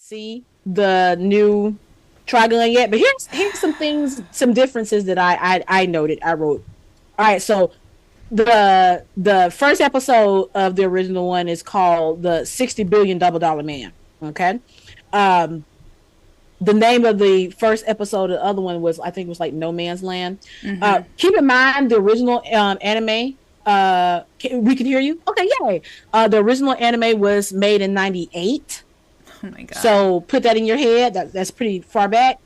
see the new Trigun yet, but here's some things, some differences that I noted. I wrote. All right, so the first episode of the original one is called the 60 billion double dollar man. Okay. Um, the name of the first episode of the other one was, I think it was like No Man's Land. Keep in mind the original anime. We can hear you. Okay, yay. The original anime was made in '98. Oh my god. So put that in your head. That's pretty far back.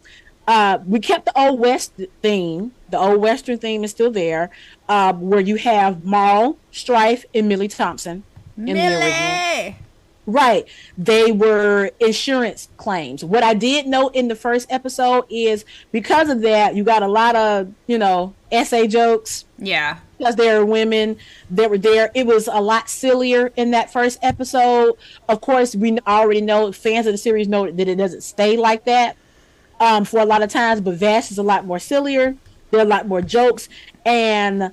We kept the old west theme. The old western theme is still there, where you have Marl, Strife, and Millie Thompson in the original. Millie! Right. They were insurance claims. What I did note in the first episode is because of that, you got a lot of, essay jokes Yeah. because there are women that were there. It was a lot sillier in that first episode. Of course, we already know, fans of the series know that it doesn't stay like that for a lot of times, but Vash is a lot more sillier. There are a lot more jokes. And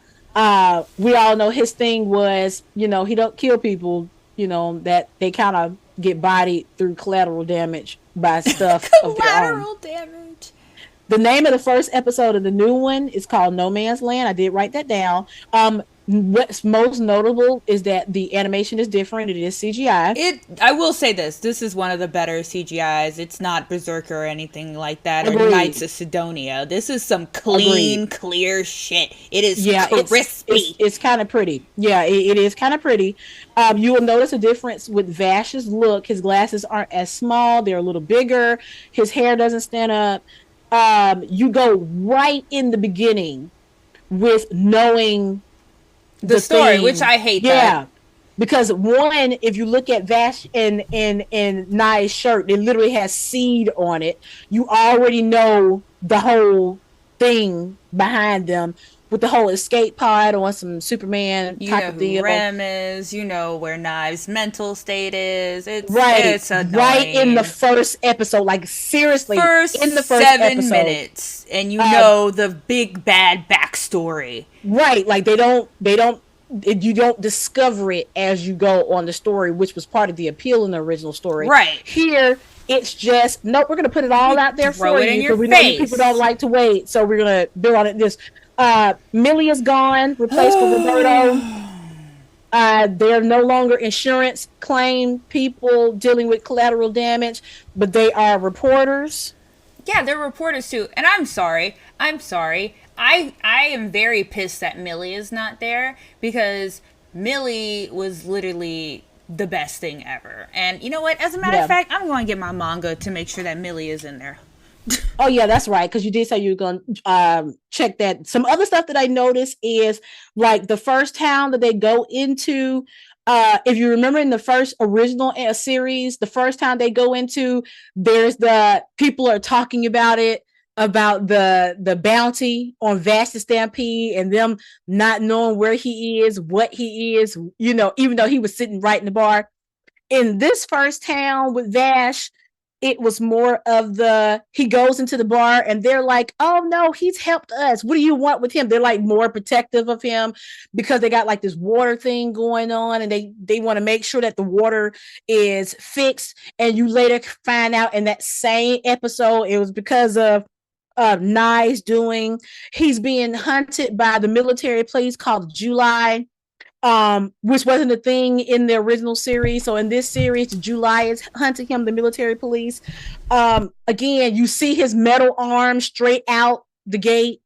we all know his thing was, he don't kill people, that they kind of get bodied through collateral damage by stuff of their own. Collateral damage. The name of the first episode of the new one is called No Man's Land. I did write that down. What's most notable is that the animation is different. It is CGI. I will say this. This is one of the better CGIs. It's not Berserker or anything like that, or Agreed. Knights of Sidonia. This is some clean, Agreed. clear shit. It is crispy. It's kind of pretty. Yeah, it is kind of pretty. You will notice a difference with Vash's look. His glasses aren't as small. They're a little bigger. His hair doesn't stand up. You go right in the beginning with knowing the story, which I hate. Yeah, because one, if you look at Vash and Nai's shirt, it literally has seed on it. You already know the whole thing behind them with the whole escape pod on some Superman type of deal. Rem is, where Knives' mental state is. It's annoying. Right in the first episode, like seriously, in the first 7 minutes, and the big bad backstory. Right, like you don't discover it as you go on the story, which was part of the appeal in the original story. Right here, it's just nope. We're gonna put it all out there for you because we know people don't like to wait, so we're gonna build on it. This Millie is gone, replaced with Roberto. They're no longer insurance claim people dealing with collateral damage, but they are reporters. Yeah, they're reporters too. And I'm sorry. I am very pissed that Millie is not there, because Millie was literally the best thing ever. And you know what? As a matter of fact, I'm going to get my manga to make sure that Millie is in there. Oh yeah, that's right. Because you did say you were going to check that. Some other stuff that I noticed is like the first town that they go into. If you remember in the first original series, the first town they go into, there's the people are talking about it, about the bounty on Vash's Stampede and them not knowing where he is, what he is, even though he was sitting right in the bar. In this first town with Vash, it was more of he goes into the bar and they're like, oh no, he's helped us. What do you want with him? They're like more protective of him because they got like this water thing going on, and they want to make sure that the water is fixed. And you later find out in that same episode, it was because of Nai's doing. He's being hunted by the military police called July, which wasn't a thing in the original series. So in this series, July is hunting him, the military police. Again, you see his metal arm straight out the gate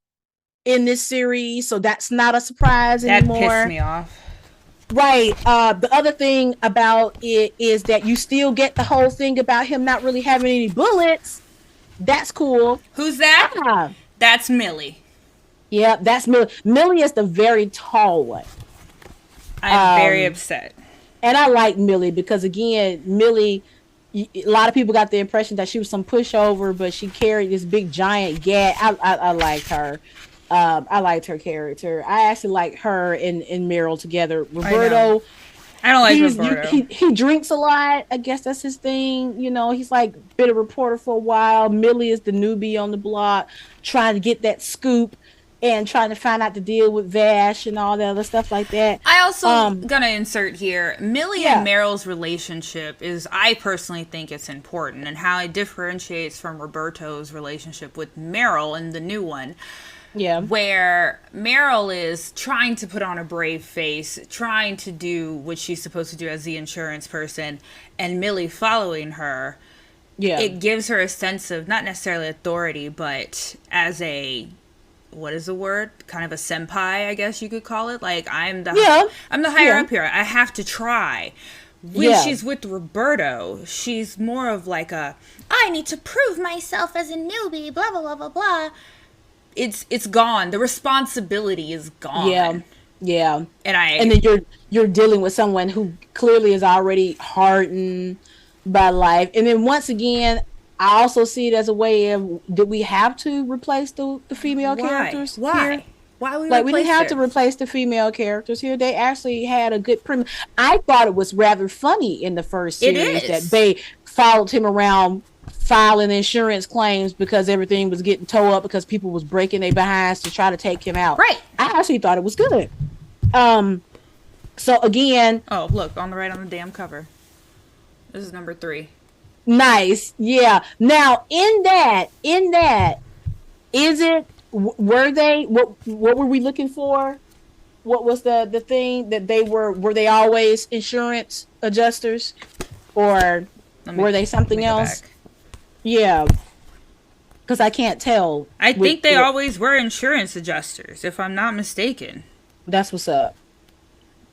in this series, so that's not a surprise anymore. That pissed me off. Right. The other thing about it is that you still get the whole thing about him not really having any bullets. That's cool. Who's that? That's Millie. Yeah, that's Millie. Millie is the very tall one. I'm very upset. And I like Millie because, again, Millie, a lot of people got the impression that she was some pushover, but she carried this big giant gat. I liked her. I liked her character. I actually like her and Meryl together. Roberto, I don't like Roberto. He drinks a lot. I guess that's his thing. He's like been a reporter for a while. Millie is the newbie on the block, trying to get that scoop. and trying to find out the deal with Vash and all that other stuff like that. I also gonna insert here, Millie Yeah. and Meryl's relationship is, I personally think it's important, and how it differentiates from Roberto's relationship with Meryl in the new one, Yeah. where Meryl is trying to put on a brave face, trying to do what she's supposed to do as the insurance person, and Millie following her. Yeah. It gives her a sense of, not necessarily authority, but as a, what is the word? Kind of a senpai, I guess you could call it. Like, I'm the higher Yeah. up here. I have to try. When Yeah. she's with Roberto, she's more of like a, I need to prove myself as a newbie, blah blah blah blah blah. It's gone. The responsibility is gone. Yeah. Yeah. And then you're dealing with someone who clearly is already hardened by life. And then once again, I also see it as a way of, did we have to replace the female characters? Why? Here? Why we Like, we didn't have replaced to her? replace the female characters here. They actually had a good premise. I thought it was rather funny in the first It series is. that they followed him around filing insurance claims because everything was getting towed up because people was breaking their behinds to try to take him out. Right. I actually thought it was good. So again, Oh, look, on the right on the damn cover. This is number 3. nice. Yeah. Now in that, is it, were they, what were we looking for? What was the thing that they were they always insurance adjusters, or were they something Let me go else? back. Yeah. Because I can't tell. I think they what- always were insurance adjusters, if I'm not mistaken. That's what's up.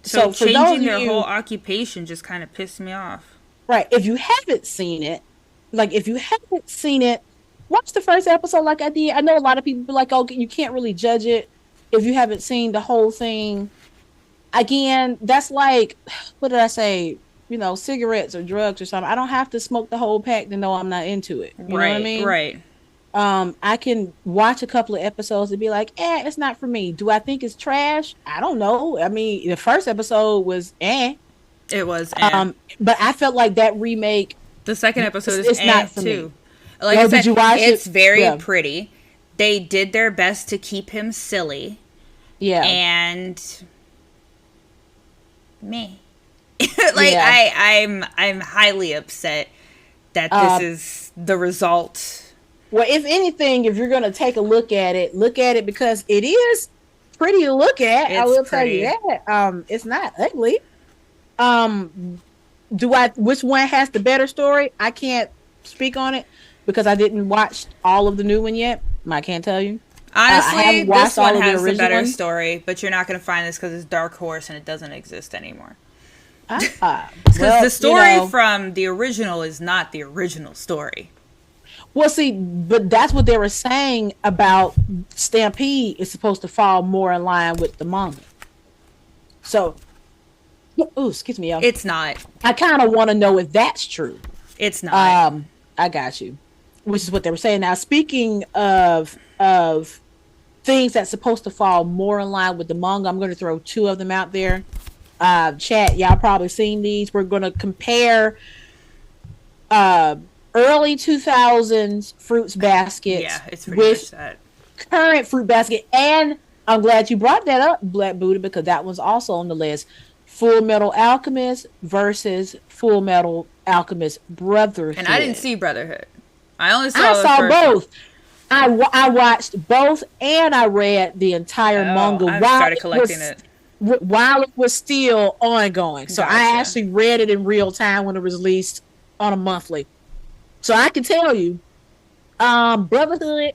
So, for those changing of their you- whole occupation just kind of pissed me off. Right. If you haven't seen it, watch the first episode like I did. I know a lot of people be like, oh, you can't really judge it if you haven't seen the whole thing. Again, that's like, what did I say? You know, cigarettes or drugs or something. I don't have to smoke the whole pack to know I'm not into it. You know what I mean? Right. I can watch a couple of episodes and be like, it's not for me. Do I think it's trash? I don't know. I mean, the first episode was It was. but I felt like that remake, The second episode it's is not for too. me. Like Oh, I did said, you watch it's it? very Yeah. pretty. They did their best to keep him silly, yeah. and me. Like Yeah. I'm highly upset that this is the result. Well, if anything, if you're gonna take a look at it because it is pretty to look at. I It's will tell you pretty. that. It's not ugly. Which one has the better story? I can't speak on it because I didn't watch all of the new one yet. I can't tell you. Honestly, haven't this watched all one of the has the original better ones. story, but you're not going to find this because it's Dark Horse and it doesn't exist anymore. Because Because the story from the original is not the original story. Well, see, but that's what they were saying about Stampede is supposed to fall more in line with the manga. So, excuse me, y'all. It's not. I kind of want to know if that's true. It's not. I got you. Which is what they were saying. Now, speaking of things that's supposed to fall more in line with the manga, I'm going to throw 2 of them out there. Chat, y'all probably seen these. We're going to compare early 2000s Fruits Baskets Yeah, it's pretty with much that. current Fruit Basket. And I'm glad you brought that up, Black Buddha, because that was also on the list. Full Metal Alchemist versus Full Metal Alchemist Brotherhood. And I didn't see Brotherhood. I only saw I the saw first one. both. I watched both, and I read the entire manga I while started collecting it. while it was still ongoing. So I Gotcha. actually read it in real time when it was released on a monthly. So I can tell you, Brotherhood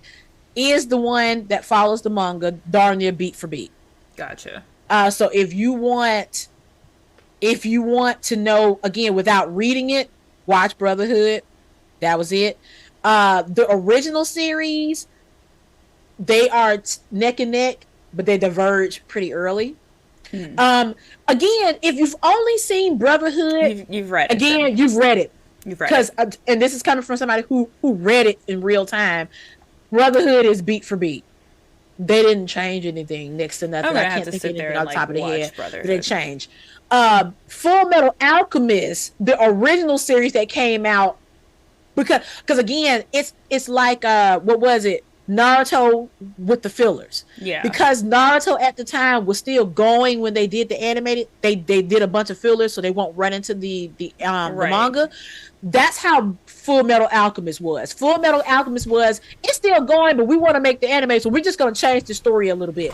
is the one that follows the manga darn near beat for beat. Gotcha. So if you want to know again without reading it, watch Brotherhood. That was it. The original series, they are neck and neck, but they diverge pretty early. Again, if you've only seen Brotherhood, You've read it. again, then. you've read it. You've read Because it. and this is coming from somebody who read it in real time. Brotherhood is beat for beat. They didn't change anything next to nothing. I'm gonna I have can't to think sit of there anything and, off the top of the watch head. But Brotherhood. they changed. Full Metal Alchemist, the original series that came out, because again, it's like what was it? Naruto with the fillers. Yeah. Because Naruto at the time was still going when they did the animated, they did a bunch of fillers so they won't run into the manga. That's how Full Metal Alchemist was. Full Metal Alchemist was, it's still going, but we want to make the anime, so we're just gonna change the story a little bit.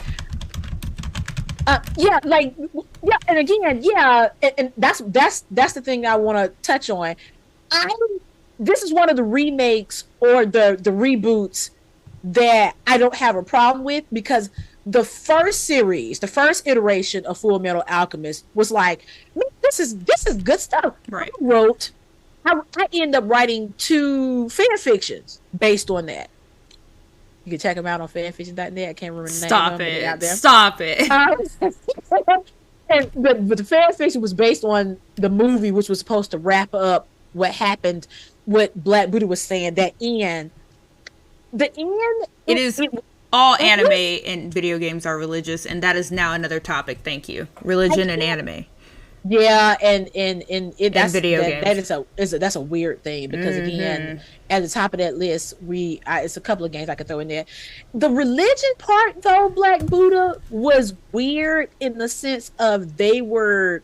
Yeah, like, yeah, and again, yeah, and that's the thing I want to touch on. I This is one of the remakes or the reboots that I don't have a problem with, because the first series, the first iteration of Full Metal Alchemist was like, man, this is good stuff. Right. I end up writing 2 fan fictions based on that. You can check them out on fanfiction.net. I can't remember the name. Stop it. Out there. Stop it. But the fan fiction was based on the movie, which was supposed to wrap up what happened, what Black Buddha was saying, that end. The end. All anime and video games are religious, and that is now another topic. Thank you. Religion and anime. Yeah, and that's video games. That's a weird thing, because again, at the top of that list, it's a couple of games I could throw in there. The religion part, though, Black Buddha was weird in the sense of they were.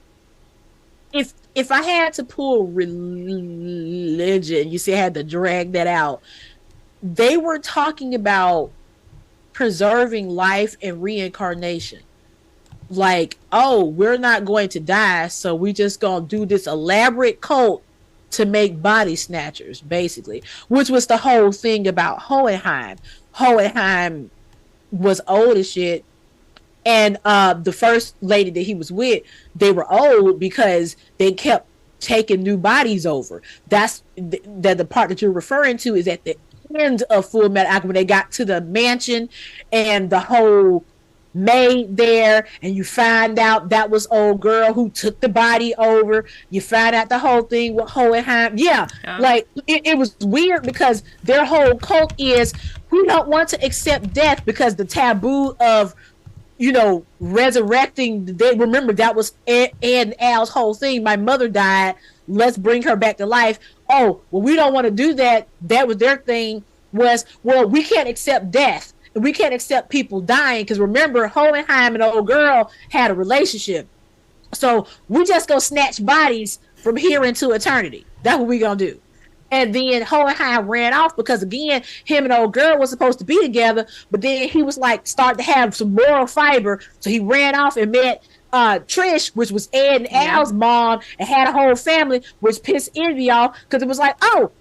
If I had to pull religion, you see, I had to drag that out. They were talking about preserving life and reincarnation. Like, oh, we're not going to die, so we just gonna do this elaborate cult to make body snatchers, basically, which was the whole thing about Hohenheim. Hohenheim was old as shit, and the first lady that he was with, they were old because they kept taking new bodies over. That's the part that you're referring to is at the end of Full Metal Alchemist, when they got to the mansion and the whole maid there, and you find out that was old girl who took the body over. You find out the whole thing with Hohenheim. Yeah. Like it was weird, because their whole cult is, we don't want to accept death, because the taboo of, you know, resurrecting. Remember, that was and Al's whole thing. My mother died, let's bring her back to life. Oh, well, we don't want to do that. That was their thing, was, well, we can't accept death. We can't accept people dying, because remember, Hohenheim and the old girl had a relationship. So we just go snatch bodies from here into eternity. That's what we gonna do. And then Hohenheim ran off, because again, him and the old girl was supposed to be together, but then he was like, starting to have some moral fiber, so he ran off and met Trish, which was Ed and Al's mom, and had a whole family, which pissed Envy off, because it was like, oh,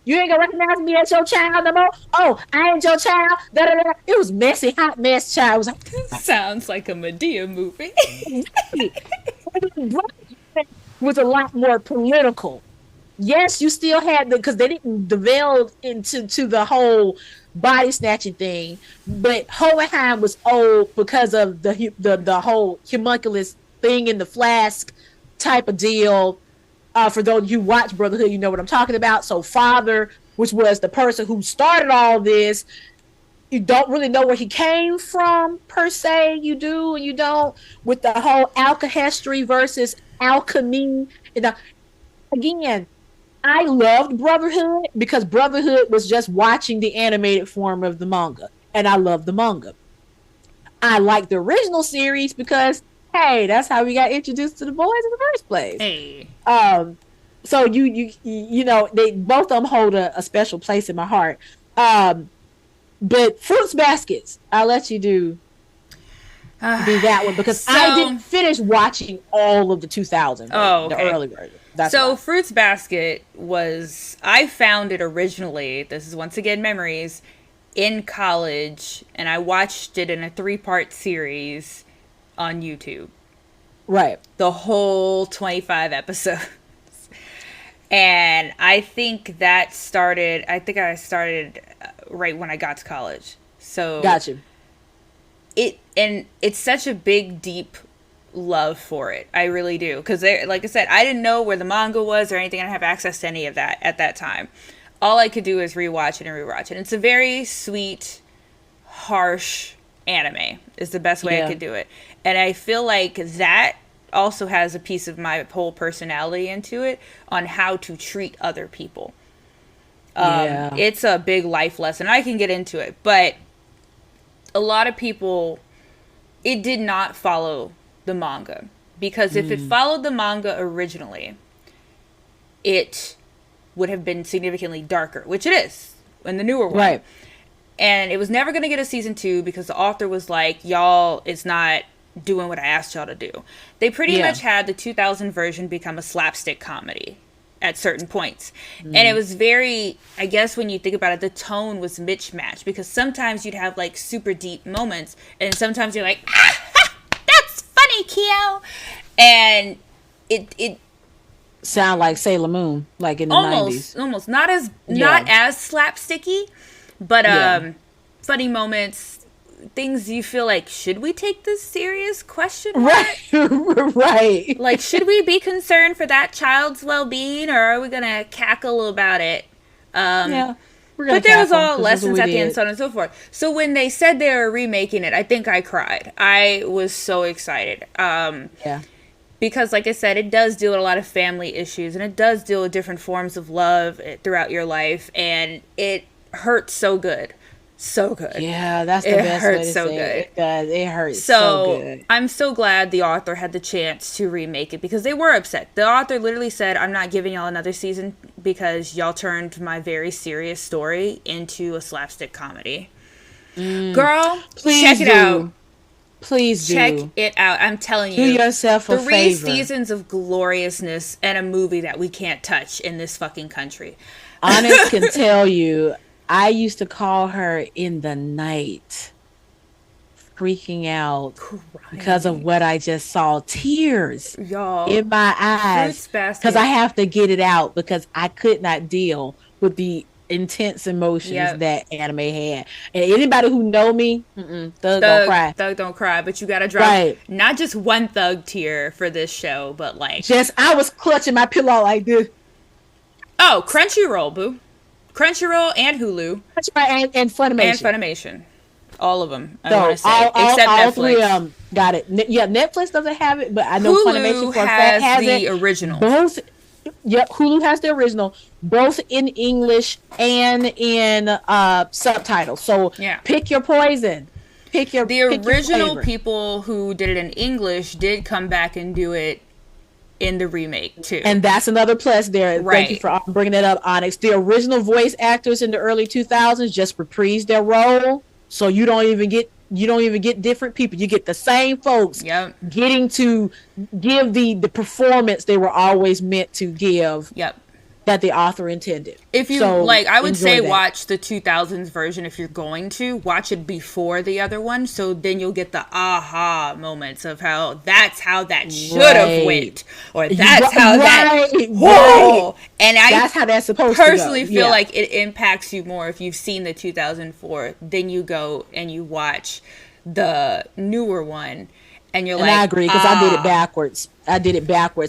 you ain't gonna recognize me as your child no more? Oh, I ain't your child. Da-da-da. It was messy, hot mess child. It was like, sounds like a Medea movie. Was a lot more political. Yes, you still had because they didn't develop into the whole body snatching thing, but Hohenheim was old because of the whole homunculus thing in the flask type of deal. For those of you who watch Brotherhood, you know what I'm talking about. So Father, which was the person who started all this, you don't really know where he came from per se. You do and you don't, with the whole alchemy versus alchemy. And again, I loved Brotherhood because Brotherhood was just watching the animated form of the manga, and I loved the manga. I liked the original series because, hey, that's how we got introduced to the boys in the first place. Hey. So you know, they both of them hold a special place in my heart. But Fruits Baskets, I'll let you do that one, because I didn't finish watching all of the 2000 version, the early version. That's why. Fruits Basket I found it originally, this is once again memories, in college, and I watched it in a 3-part series on YouTube. Right. The whole 25 episodes. And I think I started right when I got to college. So gotcha. It's such a big, deep love for it. I really do. Because like I said, I didn't know where the manga was or anything. I didn't have access to any of that at that time. All I could do is rewatch it and rewatch it. It's a very sweet, harsh anime is the best way I could do it. And I feel like that also has a piece of my whole personality into it on how to treat other people. Yeah. It's a big life lesson. I can get into it, but a lot of people, it did not follow the manga, because if it followed the manga originally, it would have been significantly darker, which it is in the newer one. Right. And it was never going to get a season 2 because the author was like, y'all, it's not doing what I asked y'all to do. They pretty much had the 2000 version become a slapstick comedy at certain points. And it was very, I guess when you think about it, the tone was mismatched, because sometimes you'd have like super deep moments and sometimes you're like, ah, that's funny, Kyo. And it sound like Sailor Moon, like in the almost 90s. almost not as slapsticky, but funny moments, things you feel like, should we take this serious question mark? Right. Like, should we be concerned for that child's well-being, or are we gonna cackle about it? Yeah. But there was all lessons at the end, so on and so forth. So when they said they were remaking it, I think I cried. I was so excited. Yeah. Because, like I said, it does deal with a lot of family issues, and it does deal with different forms of love throughout your life, and it hurts so good. So good. Yeah, that's the It best hurts way to so say good. It does. It hurts so good. I'm so glad the author had the chance to remake it, because they were upset. The author literally said, I'm not giving y'all another season because y'all turned my very serious story into a slapstick comedy. Girl, Please check it do. out. Please do. Check it out. I'm telling Do you. yourself a 3 favor. seasons of gloriousness and a movie that we can't touch in this fucking country. Onyx can tell you, I used to call her in the night, freaking out because of what I just saw. Tears Y'all. in my eyes, Fruits Basket. because I have to get it out, because I could not deal with the intense emotions that anime had. And anybody who know me, thug don't cry. Thug don't cry, but you gotta drop not just one thug tear for this show, but like Just, I was clutching my pillow like this. Oh, Crunchyroll, boo. Crunchyroll and Hulu. That's right, and Funimation. And Funimation. All of them, I So want to say. Except all Netflix. 3 of them got it. Yeah, Netflix doesn't have it, but I know Hulu Funimation for a fact has the it. original. Both, yep, Hulu has the original, both in English and in subtitles. So pick your poison. Pick your The original flavor. people who did it in English did come back and do it in the remake too. And that's another plus there. Right. Thank you for bringing that up, Onyx. The original voice actors in the early 2000s just reprised their role, so you don't even get different people. You get the same folks getting to give the performance they were always meant to give. That the author intended. If you So, like, I would enjoy say that. watch the 2000s version if you're going to. Watch it before the other one, so then you'll get the aha moments of how that should have went, or that's how that. Whoa! And that's how that's supposed to go. personally feel like it impacts you more if you've seen the 2004. Then you go and you watch the newer one, and you're like, I agree, because I did it backwards.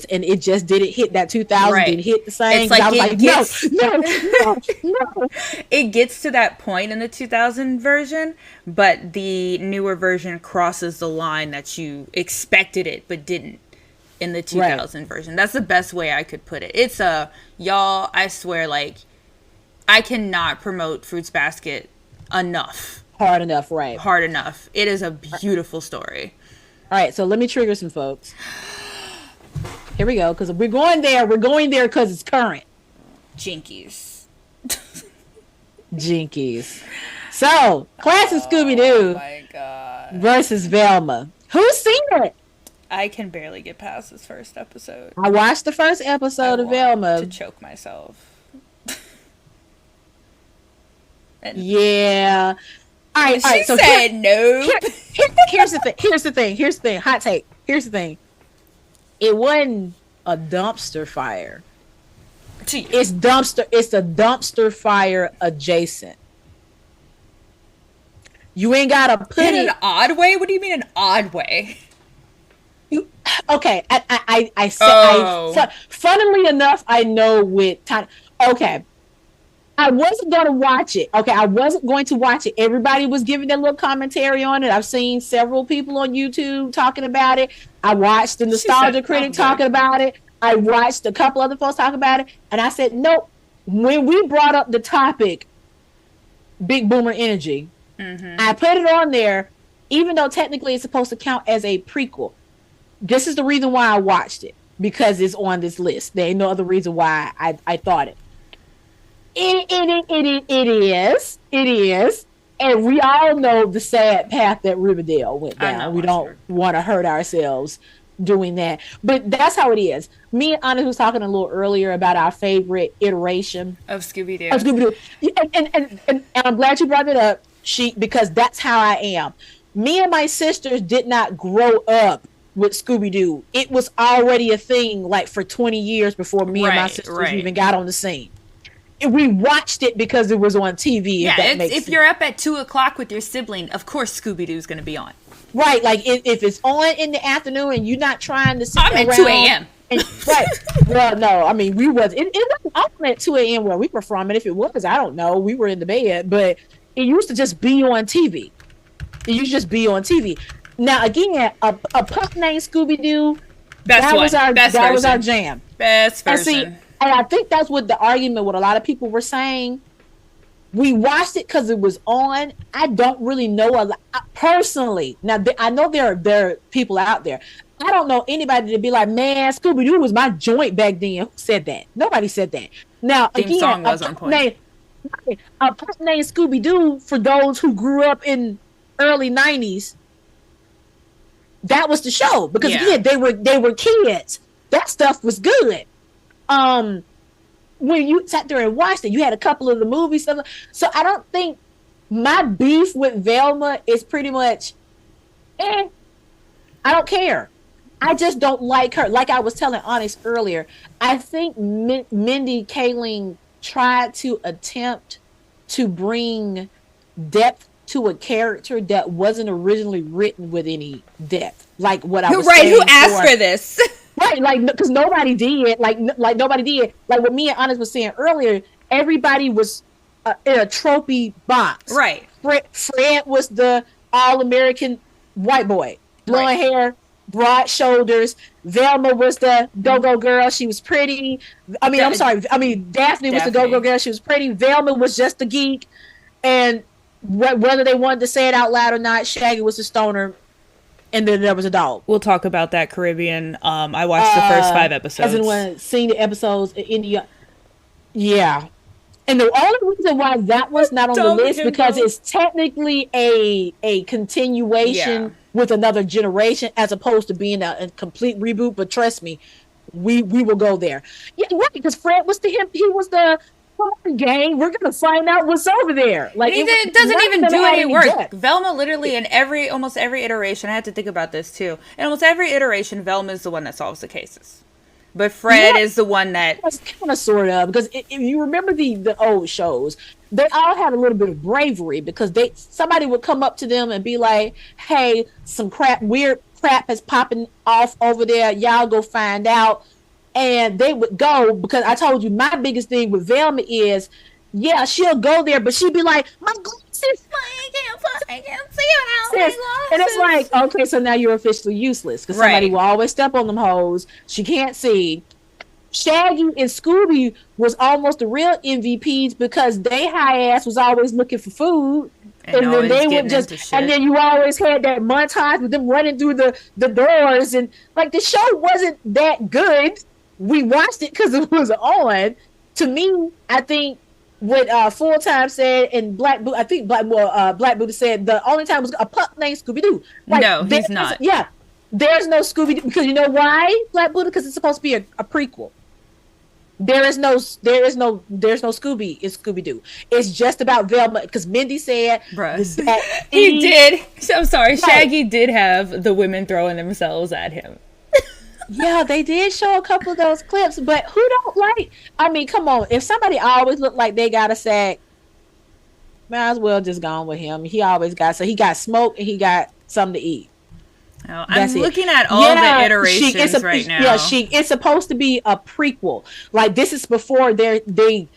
And it just didn't hit that 2000. Didn't hit the same. It's like, I was it like, gets, no. It gets to that point in the 2000 version, but the newer version crosses the line that you expected it but didn't in the 2000 version. That's the best way I could put it. It's y'all, I swear, like, I cannot promote Fruits Basket enough. Hard enough, right? Hard enough. It is a beautiful story. All right, so let me trigger some folks. Here we go, because we're going there. We're going there because it's current. Jinkies. Jinkies. So, classic Scooby-Doo my God. versus Velma. Who's seen it? I can barely get past this first episode. I watched the first episode of Velma. To choke myself. Yeah. All right. She So said no. Here's the thing. Hot take. Here's the thing. It wasn't a dumpster fire. It's a dumpster fire adjacent. You ain't gotta put in it an odd way. What do you mean an odd way? Okay. I said. Funnily enough, I know with time. Okay. I wasn't going to watch it. Okay, I wasn't going to watch it. Everybody was giving their little commentary on it. I've seen several people on YouTube talking about it. I watched the Nostalgia Critic talking about it. I watched a couple other folks talk about it. And I said, nope, when we brought up the topic, Big Boomer Energy, I put it on there, even though technically it's supposed to count as a prequel. This is the reason why I watched it, because it's on this list. There ain't no other reason why I thought it. It is. And we all know the sad path that Riverdale went down. We don't want to hurt ourselves doing that. But that's how it is. Me and Anna was talking a little earlier about our favorite iteration of Scooby-Doo. And I'm glad you brought it up, because that's how I am. Me and my sisters did not grow up with Scooby-Doo. It was already a thing like for 20 years before me and my sisters even got on the scene. We watched it because it was on TV. Yeah, if you're up at 2:00 with your sibling, of course Scooby-Doo's going to be on. Right, like if it's on in the afternoon and you're not trying to sit I'm at 2 a.m. Right. Well, no, I mean, it wasn't on at 2 a.m. where we were from, and if it was, I don't know. We were in the bed, but it used to just be on TV. It used to just be on TV. Now, again, a pup named Scooby-Doo, that was our jam. Best version. And I think that's what the argument with a lot of people were saying. We watched it because it was on. I don't really know a lot personally. Now, I know there are people out there. I don't know anybody to be like, man, Scooby-Doo was my joint back then. Who said that? Nobody said that. Now, Theme song was on point. A person named Scooby-Doo, for those who grew up in early 90s, that was the show. Because again, they were kids. That stuff was good. When you sat there and watched it, you had a couple of the movies. So I don't think my beef with Velma is pretty much, I don't care. I just don't like her. Like I was telling Onyx earlier, I think Mindy Kaling tried to attempt to bring depth to a character that wasn't originally written with any depth. Like what I was saying. Who asked for this? Right, like, because nobody did. Like nobody did. Like what me and Onyx was saying earlier, everybody was in a trophy box. Right. Fred was the all-American white boy. Blonde hair, broad shoulders. Velma was the go-go girl. She was pretty. Daphne was the go-go girl. She was pretty. Velma was just the geek. And whether they wanted to say it out loud or not, Shaggy was the stoner. And then there was a dog. We'll talk about that, Caribbean. I watched the first 5 episodes. Hasn't one seen the episodes in India? Yeah. And the only reason why that was not on the list because it's technically a continuation with another generation as opposed to being a complete reboot. But trust me, we will go there. Yeah, right. Because Fred was he was the game. We're gonna find out what's over there. Like it doesn't even do any work. Velma literally in almost every iteration. I had to think about this too. In almost every iteration, Velma is the one that solves the cases, but Fred is the one that kind of sort of because if you remember the old shows, they all had a little bit of bravery because somebody would come up to them and be like, "Hey, some weird crap is popping off over there. Y'all go find out." And they would go because I told you my biggest thing with Velma is, she'll go there, but she'd be like, "My glasses, I can't see without my glasses." And it's like, okay, so now you're officially useless because somebody will always step on them hoes. She can't see. Shaggy and Scooby was almost the real MVPs because they high ass was always looking for food. And then they would and then you always had that montage with them running through the doors. And like the show wasn't that good. We watched it because it was on. To me, I think what Full Time said and Black Buddha said the only time was a pup named Scooby-Doo. Like, no, he's not. Yeah, there's no Scooby-Doo because you know why, Black Buddha? Because it's supposed to be a prequel. There's no Scooby. It's Scooby-Doo. It's just about Velma because Mindy said he did. So I'm sorry, Shaggy did have the women throwing themselves at him. Yeah, they did show a couple of those clips, but who don't like? I mean, come on. If somebody always looked like they got a sack, might as well just gone with him. He always got he got smoke and he got something to eat. Oh, I'm looking at all the iterations right now. Yeah, it's supposed to be a prequel. Like this is before they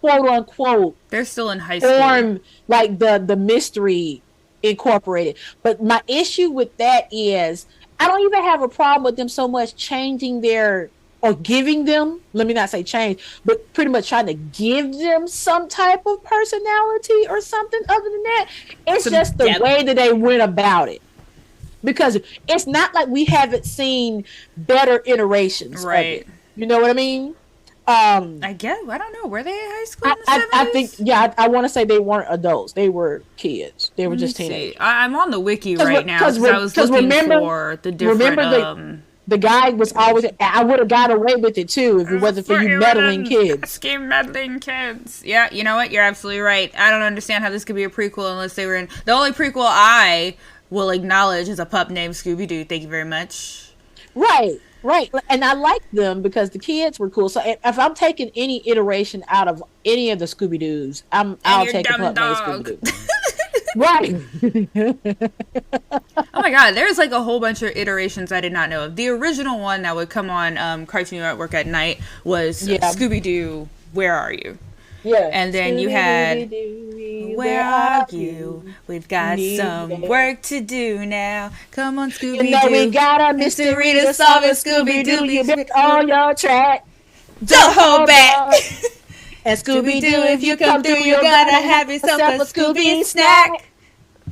quote unquote they're still in high school. Like the Mystery Incorporated. But my issue with that is I don't even have a problem with them so much changing their or giving them, let me not say change, but pretty much trying to give them some type of personality or something other than that. It's Some just the depth. way that they went about it. Because it's not like we haven't seen better iterations of Right. it. You know what I mean? I guess I don't know. Were they in high school in the 70s? I think, yeah, I want to say they weren't adults. They were kids. They were Let me just see. teenagers. I'm on the wiki 'Cause right re- now 'cause because re- I was 'cause looking remember- for the different. remember the guy was always, I would have got away with it too if it wasn't for you meddling kids. Scheme meddling kids. Yeah, you know what? You're absolutely right. I don't understand how this could be a prequel unless they were in. The only prequel I will acknowledge is a pup named Scooby Doo. Thank you very much. Right, right. And I like them because the kids were cool. So if I'm taking any iteration out of any of the Scooby Doo's, I'll your take a dumb pup named dog. Scooby Doo. Right. Oh my god, there's like a whole bunch of iterations I did not know of. The original one that would come on Cartoon Network at night was Yeah. Scooby Doo, Where Are You? Yeah. And then you had Scooby-Doo, Where are you? We've got Need some help. work to do now. Come on, You know we Scooby-Doo. got a mystery to solve it, Scooby-Doo. You been on your track. Don't hold back. And Scooby-Doo, if you come through, you're gonna have yourself a Scooby snack.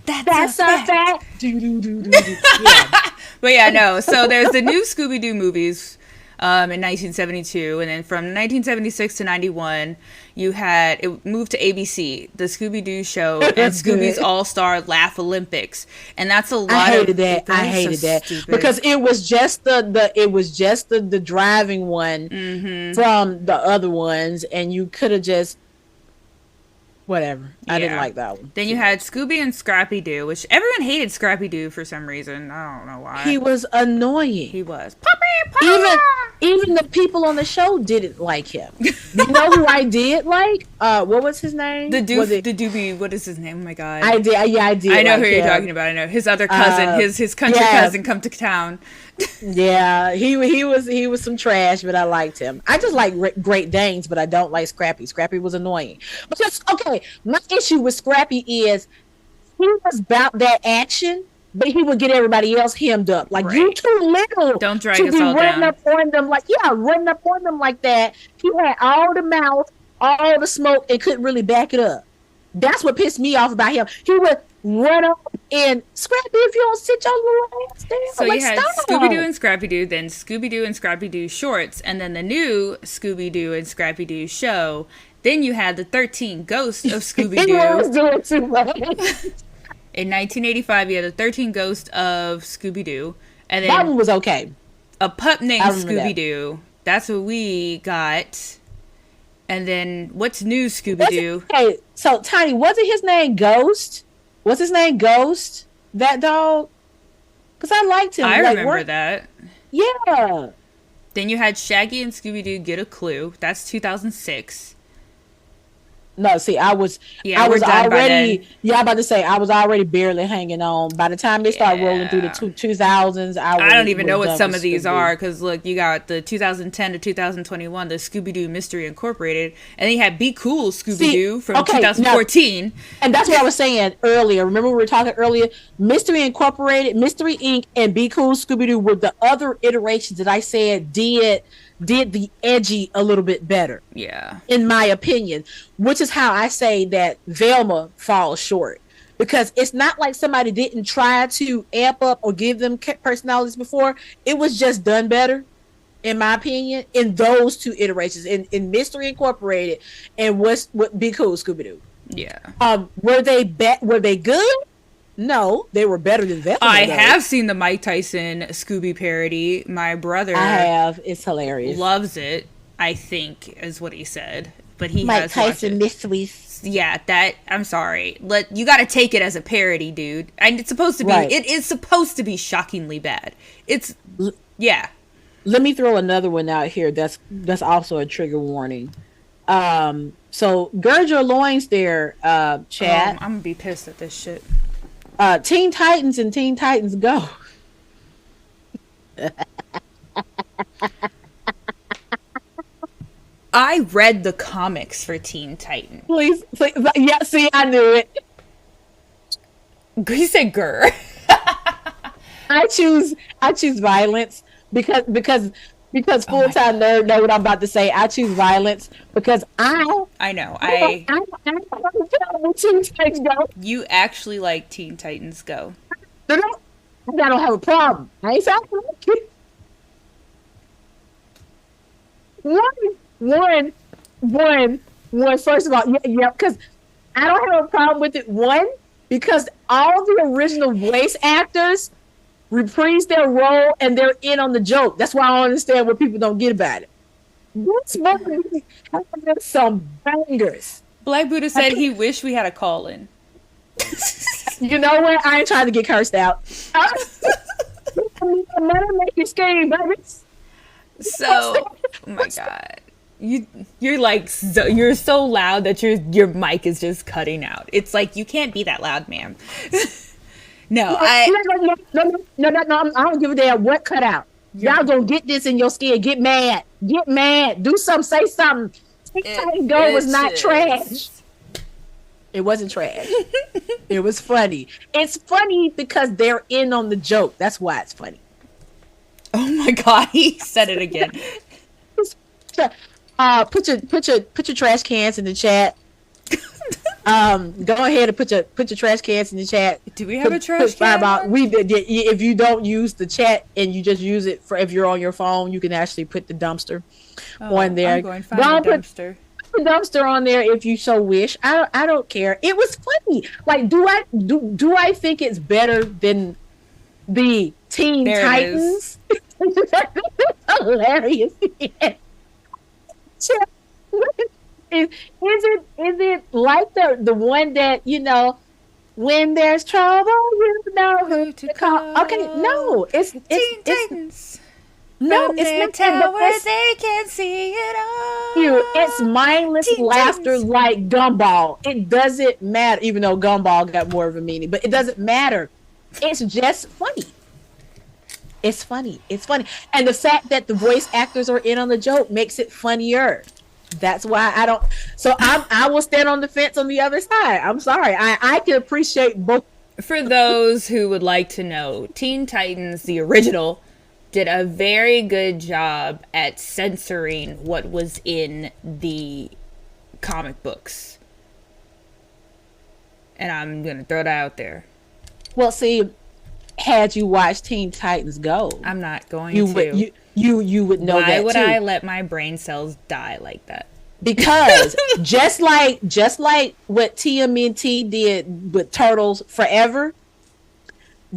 That's a fact. Yeah. But yeah, no. So there's the new Scooby-Doo movies in 1972, and then from 1976 to 91, you had it moved to ABC, the Scooby-Doo show, and That's Scooby's good. All-Star Laugh Olympics, and that's a lot. I hated of that. people. I It's so hated that stupid. because it was just the driving one Mm-hmm. from the other ones, and you could have just whatever. I didn't Yeah. like that one. Then you had Scooby and Scrappy Doo, which everyone hated Scrappy Doo for some reason. I don't know why. He was annoying. He was. Puppy, Even the people on the show didn't like him. You know who I did like? What was his name? the Was it- doobie. What is his name? Oh my god. I did. Yeah, I did. I know like who you're him. talking about. I know his other cousin, his country yeah. cousin, come to town. Yeah, he was some trash, but I liked him. I just like Great Danes, but I don't like Scrappy. Scrappy was annoying. Because okay, my issue with Scrappy is he was about that action, but he would get everybody else hemmed up. Like you Right. too little. Don't drag to us be all running down. up on them running up on them like that. He had all the mouth, all the smoke, and couldn't really back it up. That's what pissed me off about him. He would run up and Scrappy, if you don't sit your little ass down. So like, you had stop. Scooby Doo and Scrappy Doo, then Scooby Doo and Scrappy Doo shorts, and then the new Scooby Doo and Scrappy Doo show. Then you had the 13 Ghosts of Scooby He was Doo. doing too much. In 1985, you had the 13 Ghosts of Scooby Doo, and That then one was okay. a pup named I remember that. Scooby Doo. That's what we got. And then what's new Scooby Was Doo? it- Hey, so Tiny, wasn't his name Ghost? Was his name Ghost? That dog? Because I liked him. I Like, remember weren't- that. Yeah. Then you had Shaggy and Scooby Doo Get a Clue. That's 2006. No, see, I was Yeah, we're done by already then. yeah, I'm about to say I was already barely hanging on. By the time they start rolling through the Yeah. 2000s, I don't even know was what done some with of these Scooby-Doo. are because look, you got the 2010 to 2021, the Scooby Doo Mystery Incorporated, and then you had Be Cool Scooby Doo from okay, now- 2014. And that's what I was saying earlier. Remember we were talking earlier? Mystery Incorporated, Mystery Inc., and Be Cool Scooby Doo were the other iterations that I said did the edgy a little bit better, Yeah, in my opinion. Which is how I say that Velma falls short. Because it's not like somebody didn't try to amp up or give them personalities before. It was just done better, in my opinion, in those two iterations, in Mystery Incorporated and what Be Cool Scooby Doo. yeah. Were they good? No, they were better than Velma. I though. have seen the Mike Tyson Scooby parody. My brother I have. It's hilarious. loves it. I think is what he said, but he Mike has watched Tyson it. mysteries. Yeah, that I'm sorry. You got to take it as a parody, dude. And it's supposed to be. Right. It is supposed to be shockingly bad. It's yeah. Let me throw another one out here. That's also a trigger warning. So gird your loins there, chat. I'm gonna be pissed at this shit. Teen Titans and Teen Titans Go. I read the comics for Teen Titan. Please, yeah. See, I knew it. He said "grr." I choose violence because because Oh my full-time nerd know what I'm about to say. I choose violence because I know. I don't know where Teen Titans Go. You actually like Teen Titans Go. No, no, I don't have a problem. I ain't saying I like it. One, one, one. First of all, yeah, because I don't have a problem with it. One, because all the original voice actors reprise their role and they're in on the joke. That's why I don't understand what people don't get about it. This movie has some bangers. Black Buddha said he wished we had a call in. You know what? I ain't trying to get cursed out. I'm gonna make you scream, baby. So, oh my god. You're so loud that your mic is just cutting out. It's like you can't be that loud, ma'am. No, I don't give a damn what cut out. Y'all gonna get this in your skin. Get mad. Get mad. Do something. Say something. Go was not trash. It wasn't trash. It was funny. It's funny because they're in on the joke. That's why it's funny. Oh my god, he said it again. Put your trash cans in the chat. Go ahead and put your trash cans in the chat. Do we have a trash can? We did. If you don't use the chat and you just use it for if you're on your phone, you can actually put the dumpster on there. I'm going to find the dumpster. Put the dumpster on there if you so wish. I don't care. It was funny. Like, do I think it's better than the Teen Titans? Hilarious. Is it like the one that, you know, when there's trouble, you know who to call? Okay, no, it's Titans. No, it's not where they can see it all. It's mindless laughter like Gumball. It doesn't matter, even though Gumball got more of a meaning, but it doesn't matter. It's just funny. It's funny. It's funny. And the fact that the voice actors are in on the joke makes it funnier. That's why I don't. So I will stand on the fence on the other side. I'm sorry. I can appreciate both. For those who would like to know, Teen Titans, the original, did a very good job at censoring what was in the comic books. And I'm going to throw that out there. Well, see, had you watched Teen Titans Go, I'm not going to. You would know that too. Why would I let my brain cells die like that? Because just like what TMNT did with Turtles Forever,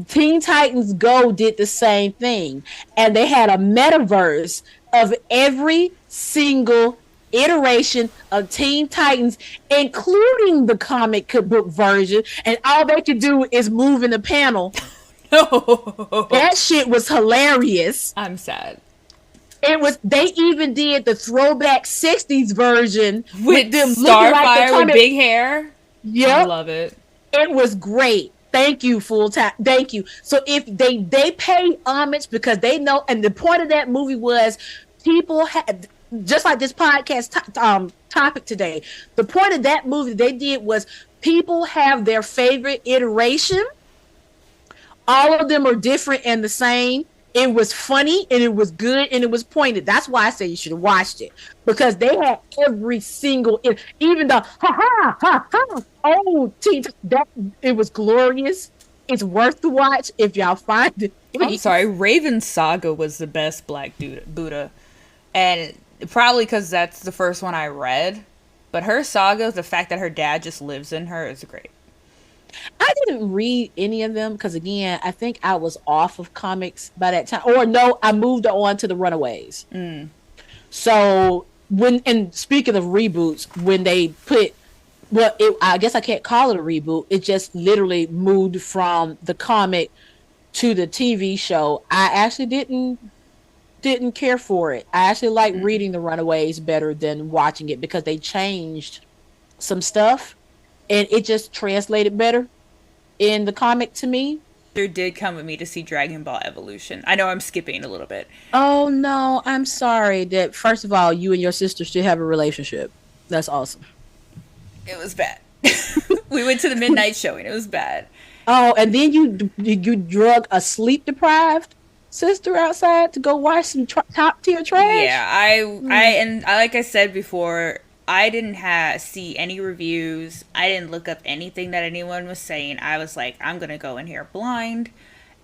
Teen Titans Go did the same thing, and they had a metaverse of every single iteration of Teen Titans, including the comic book version, and all they could do is move in the panel. No. That shit was hilarious. I'm sad. It was. They even did the throwback '60s version with them Starfire like with big hair. Yeah, I love it. It was great. Thank you, full time. Thank you. So if they pay homage because they know, and the point of that movie was people had, just like this podcast topic today. The point of that movie they did was people have their favorite iteration. All of them are different and the same. It was funny and it was good and it was pointed. That's why I say you should have watched it, because they had every single, even the that it was glorious. It's worth the watch if y'all find it. I'm sorry, Raven Saga was the best Black Buddha, and probably because that's the first one I read. But her saga, the fact that her dad just lives in her, is great. I didn't read any of them because, again, I think I was off of comics by that time. Or no, I moved on to the Runaways. So and speaking of reboots, when they put, I guess I can't call it a reboot. It just literally moved from the comic to the TV show. I actually didn't care for it. I actually like reading the Runaways better than watching it because they changed some stuff. And it just translated better in the comic to me. There did come with me to see Dragon Ball Evolution. I know I'm skipping a little bit. Oh, no. I'm sorry that, first of all, you and your sister still have a relationship. That's awesome. It was bad. We went to the midnight showing. It was bad. Oh, and then you drug a sleep deprived sister outside to go watch some top tier trash? Yeah, and like I said before, I didn't see any reviews. I didn't look up anything that anyone was saying. I was like, I'm gonna go in here blind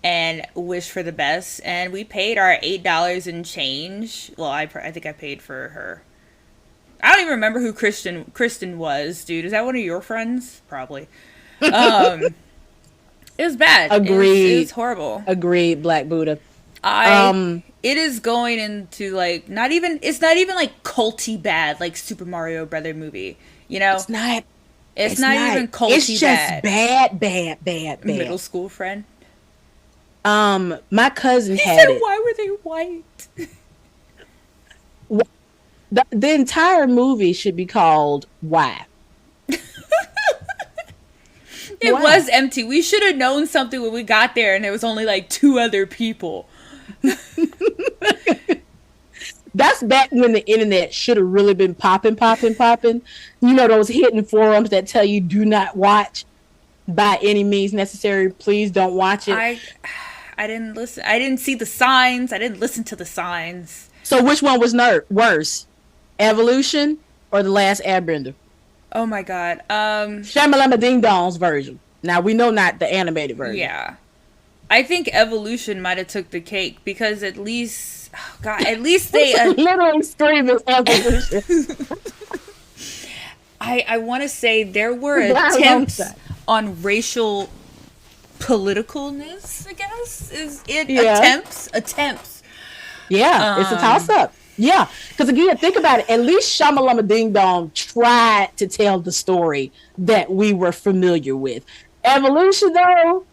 and wish for the best. And we paid our $8 and change. Well, I think I paid for her. I don't even remember who Kristen was, dude. Is that one of your friends? Probably. It was bad. Agreed. It was horrible. Agreed, Black Buddha. It is going into like it's not even like culty bad like Super Mario Brother movie. You know? It's not even culty it's just bad. Middle school friend. My cousin He had said, it. why were they white? The entire movie should be called Why. It was empty. We should have known something when we got there and there was only like 2 other people. That's back when the internet should have really been popping. You know, those hidden forums that tell you do not watch by any means necessary. Please don't watch it. I didn't listen. I didn't see the signs. I didn't listen to the signs. So which one was worse? Evolution or The Last Airbender? Oh my god. Shamalama Ding Dong's version. Now we know not the animated version. Yeah. I think Evolution might have took the cake because at least they literally screaming Evolution. I want to say there were attempts on racial politicalness, I guess. Attempts. Yeah, it's a toss-up. Yeah, because again, think about it. At least Shamalama Ding Dong tried to tell the story that we were familiar with. Evolution, though,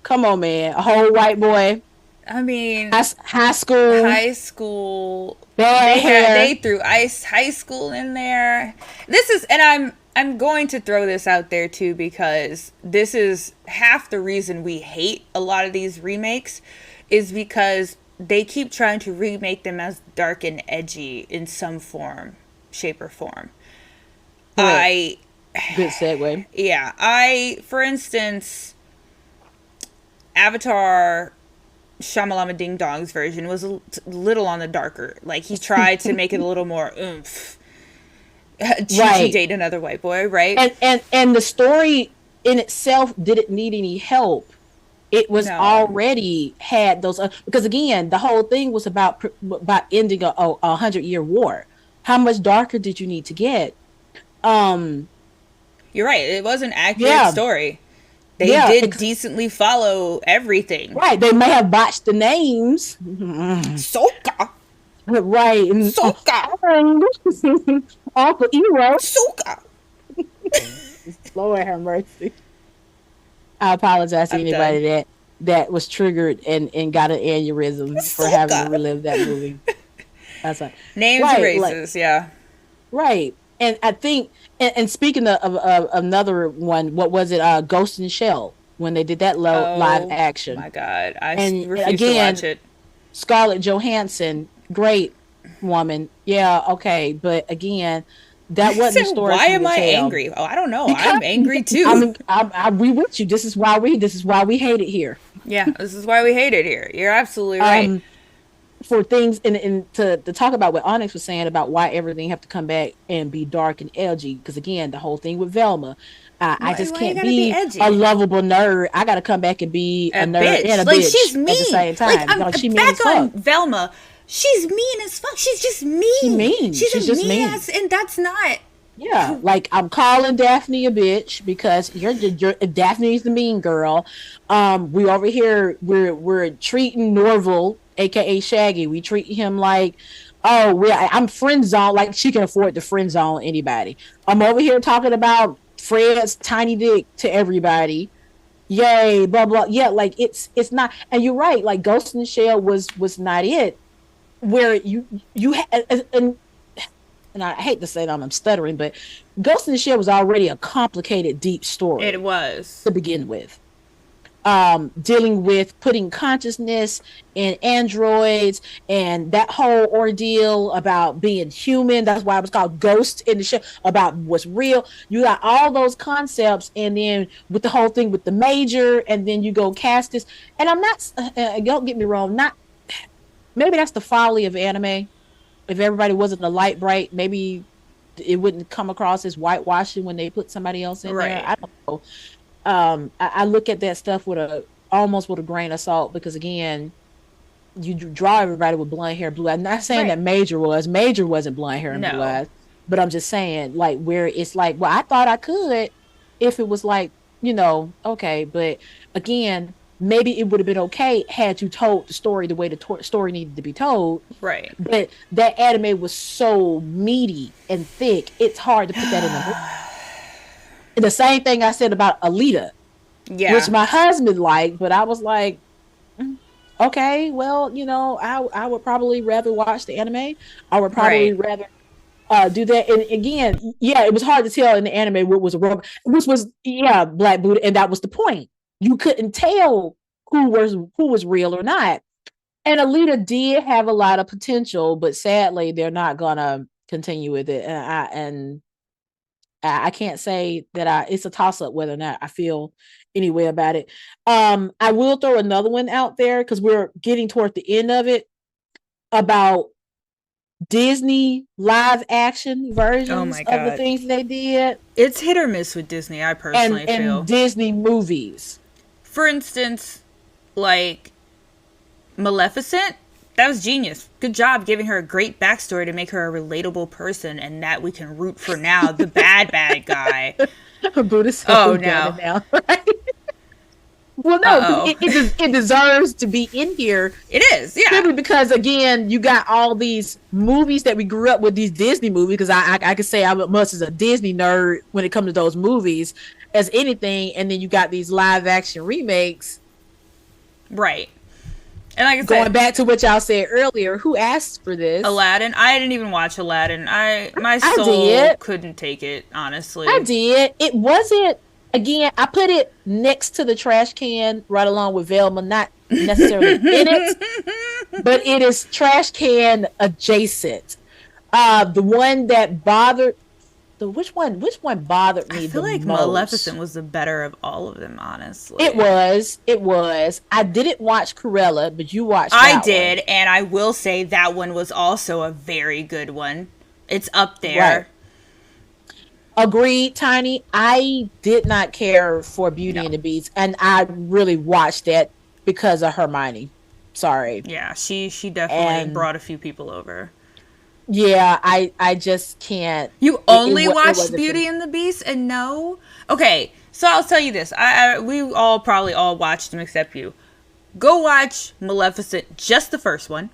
come on, man. A whole white boy. I mean, high school. Bad hair. They threw high school in there. And I'm going to throw this out there too because this is half the reason we hate a lot of these remakes is because they keep trying to remake them as dark and edgy in some form, shape, or form. Good segue. Yeah, for instance, Avatar Shamalama Ding Dong's version was a little on the darker. Like, he tried to make it a little more oomph. She date another white boy, right? And the story in itself didn't need any help. It was already had those because again, the whole thing was about ending a 100-year war. How much darker did you need to get? You're right. It was an accurate story. They did decently follow everything. Right. They may have botched the names. Sokka. Right. Sokka. Uncle Ero. Sokka. Lord have mercy. I apologize to anybody that was triggered and got an aneurysm for having to relive that movie. That's like names racist, yeah. Right. And I think and speaking of another one, what was it? Ghost in the Shell, when they did that live action. Oh my god. I refuse to watch it. Scarlett Johansson, great woman. Yeah, okay. But again, that wasn't the story. Why am I angry? Oh, I don't know. Because I'm angry too. We with you. This is why we hate it here. Yeah, this is why we hate it here. You're absolutely right. For things and to talk about what Onyx was saying about why everything have to come back and be dark and edgy, because again, the whole thing with Velma, I just can't be a lovable nerd. I got to come back and be a nerd and a bitch she's mean. At the same time. Like, she mean back as fuck. on Velma. She's mean as fuck. She's just mean. She's mean. She's just mean. And that's not. Yeah, like I'm calling Daphne a bitch because you're Daphne's the mean girl. We over here we're treating Norval, aka Shaggy. We treat him like, I'm friend zone. Like she can afford to friend zone anybody. I'm over here talking about Fred's tiny dick to everybody. Yay, blah blah. Yeah, like it's not. And you're right. Like Ghost in the Shell was not it. Where you and I hate to say that I'm stuttering, but Ghost in the Shell was already a complicated, deep story. It was to begin with. dealing with putting consciousness in androids and that whole ordeal about being human. That's why it was called Ghost in the show, about what's real. You got all those concepts, and then with the whole thing with the major, and then you go cast this. And I'm not, don't get me wrong, not maybe that's the folly of anime. If everybody wasn't a light bright, maybe it wouldn't come across as whitewashing when they put somebody else in there. I don't know. I look at that stuff with almost with a grain of salt, because again, you draw everybody with blonde hair, blue eyes. I'm not saying that Major wasn't blonde hair and blue eyes, but I'm just saying, like, where it's like, well, I thought I could if it was like, okay, but again, maybe it would have been okay had you told the story the way the story needed to be told. Right. But that anime was so meaty and thick, it's hard to put that in the movie. The same thing I said about Alita, which my husband liked, but I was like, okay, well, I would probably rather watch the anime. I would probably rather do that. And again, it was hard to tell in the anime what was a robot, which was Black Buddha, and that was the point. You couldn't tell who was real or not. And Alita did have a lot of potential, but sadly, they're not gonna continue with it. And I can't say that it's a toss up whether or not I feel any way about it. I will throw another one out there because we're getting toward the end of it, about Disney live action versions of the things they did. It's hit or miss with Disney, I personally feel. And Disney movies. For instance, like Maleficent, that was genius. Good job giving her a great backstory to make her a relatable person, and that we can root for now, the bad guy. Buddhist. Oh, no. Now, right? Well, no, it deserves to be in here. It is, yeah. Simply because, again, you got all these movies that we grew up with, these Disney movies, because I could say I'm as much as a Disney nerd when it comes to those movies as anything, and then you got these live action remakes. Right. And like I said, going back to what y'all said earlier, who asked for this? Aladdin. I didn't even watch Aladdin. My soul couldn't take it, honestly. I did. It wasn't, again, I put it next to the trash can right along with Velma, not necessarily in it, but it is trash can adjacent. The one that bothered, which one bothered me? I feel like most? Maleficent was the better of all of them, honestly. It was. I didn't watch Cruella, but you watched. I did, and I will say that one was also a very good one. It's up there. Right. Agreed, Tiny. I did not care for Beauty and the Beast, and I really watched that because of Hermione. Sorry. Yeah, she definitely brought a few people over. Yeah, I just can't. You only watched Beauty and the Beast and no? Okay, so I'll tell you this. We probably all watched them except you. Go watch Maleficent, just the first one.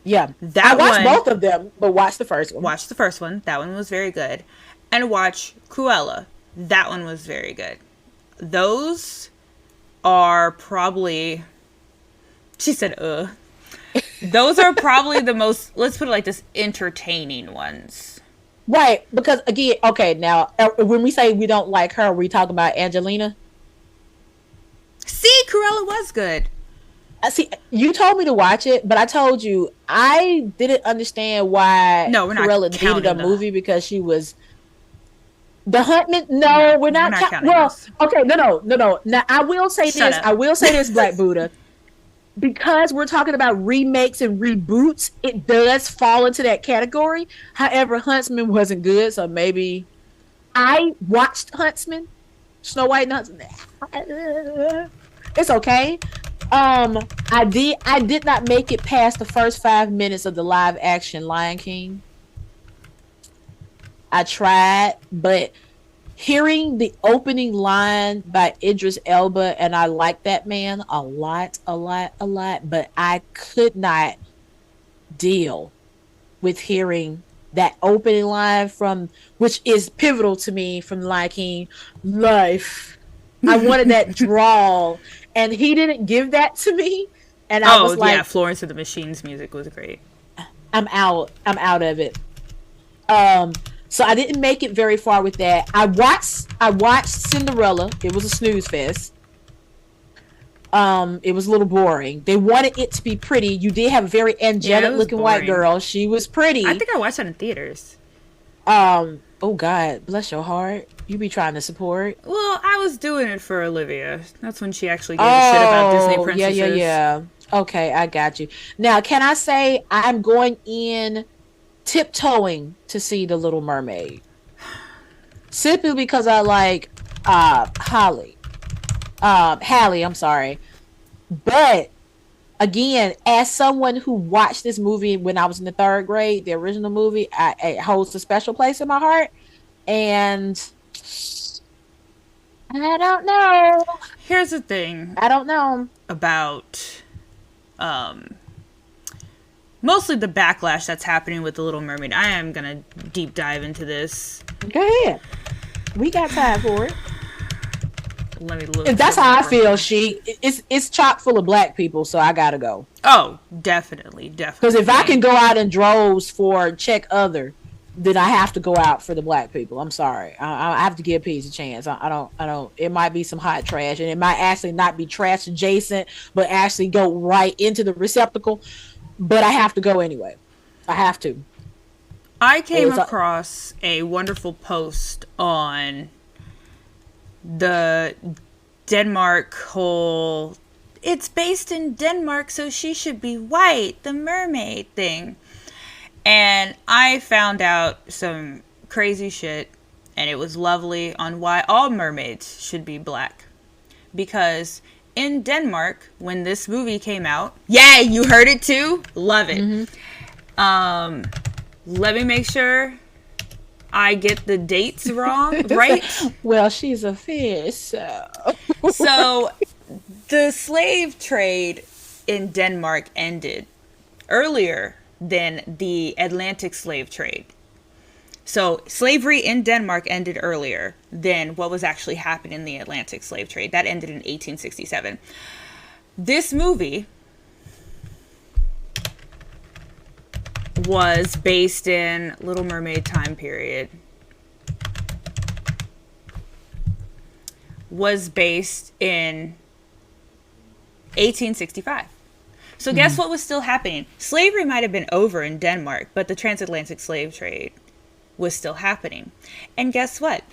Yeah. I watched both of them, but watch the first one. Watch the first one. That one was very good. And watch Cruella. That one was very good. Those are probably... She said, Those are probably the most, let's put it like this, entertaining ones. Right, because again, okay, now, when we say we don't like her, we talking about Angelina? See, Cruella was good. See, you told me to watch it, but I told you I didn't understand why Cruella needed a movie because she was... The Huntman? No, we're not counting. Well, okay, no. Now, I will say this, Black Buddha. Because we're talking about remakes and reboots, it does fall into that category. However, Huntsman wasn't good, so maybe I watched Huntsman, Snow White and Huntsman. It's okay. I did not make it past the first 5 minutes of the live action Lion King. I tried, but hearing the opening line by Idris Elba, and I like that man a lot, but I could not deal with hearing that opening line which is pivotal to me, from Lion King, life. I wanted that drawl, and he didn't give that to me, and I was like, Florence and the Machine's music was great. I'm out of it. So I didn't make it very far with that. I watched Cinderella. It was a snooze fest. It was a little boring. They wanted it to be pretty. You did have a very angelic looking white boring. girl. She was pretty. I think I watched it in theaters. Oh God, bless your heart. You be trying to support. Well, I was doing it for Olivia. That's when she actually gave a shit about Disney princesses. Yeah. Okay, I got you. Now, can I say I'm going in tiptoeing to see The Little Mermaid? Simply because I like Halle, I'm sorry. But again, as someone who watched this movie when I was in the third grade, the original movie, it holds a special place in my heart. And I don't know. Here's the thing. I don't know about mostly the backlash that's happening with The Little Mermaid. I am gonna deep dive into this. Go ahead. We got time for it. Let me look. If that's how I feel, it's chock full of black people, so I gotta go. Oh, definitely. Because if I can go out in droves for check other, then I have to go out for the black people. I'm sorry. I have to give peace a chance. I don't. It might be some hot trash, and it might actually not be trash adjacent, but actually go right into the receptacle. But I have to go anyway. I have to. I came across a wonderful post on the Denmark whole it's based in Denmark, so she should be white, the mermaid thing. And I found out some crazy shit, and it was lovely on why all mermaids should be black. Because in Denmark, when this movie came out, yeah, you heard it too? Love it. Mm-hmm. Let me make sure I get the dates wrong, right? Well, she's a fish, so. So, the slave trade in Denmark ended earlier than the Atlantic slave trade. So, slavery in Denmark ended earlier than what was actually happening in the Atlantic slave trade. That ended in 1867. This movie was based in Little Mermaid time period. Was based in 1865. So guess what was still happening? Slavery might have been over in Denmark, but the transatlantic slave trade was still happening. And guess what?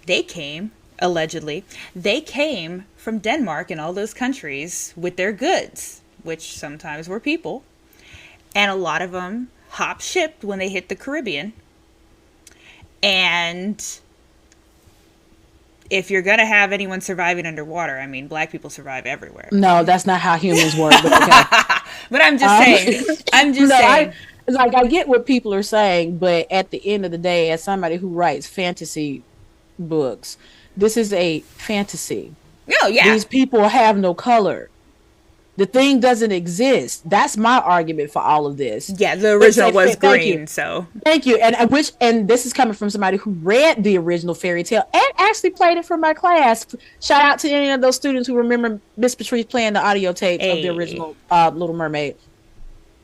They came, allegedly, they came from Denmark and all those countries with their goods, which sometimes were people. And a lot of them hop shipped when they hit the Caribbean. And if you're going to have anyone surviving underwater, I mean, black people survive everywhere. No, that's not how humans work. But, okay. But I'm just saying. I'm just saying. I get what people are saying, but at the end of the day, as somebody who writes fantasy books, this is a fantasy. Oh, yeah. These people have no color. The thing doesn't exist. That's my argument for all of this. Yeah, the original was green, so. Thank you. And this is coming from somebody who read the original fairy tale and actually played it for my class. Shout out to any of those students who remember Miss Patrice playing the audio tapes of the original Little Mermaid.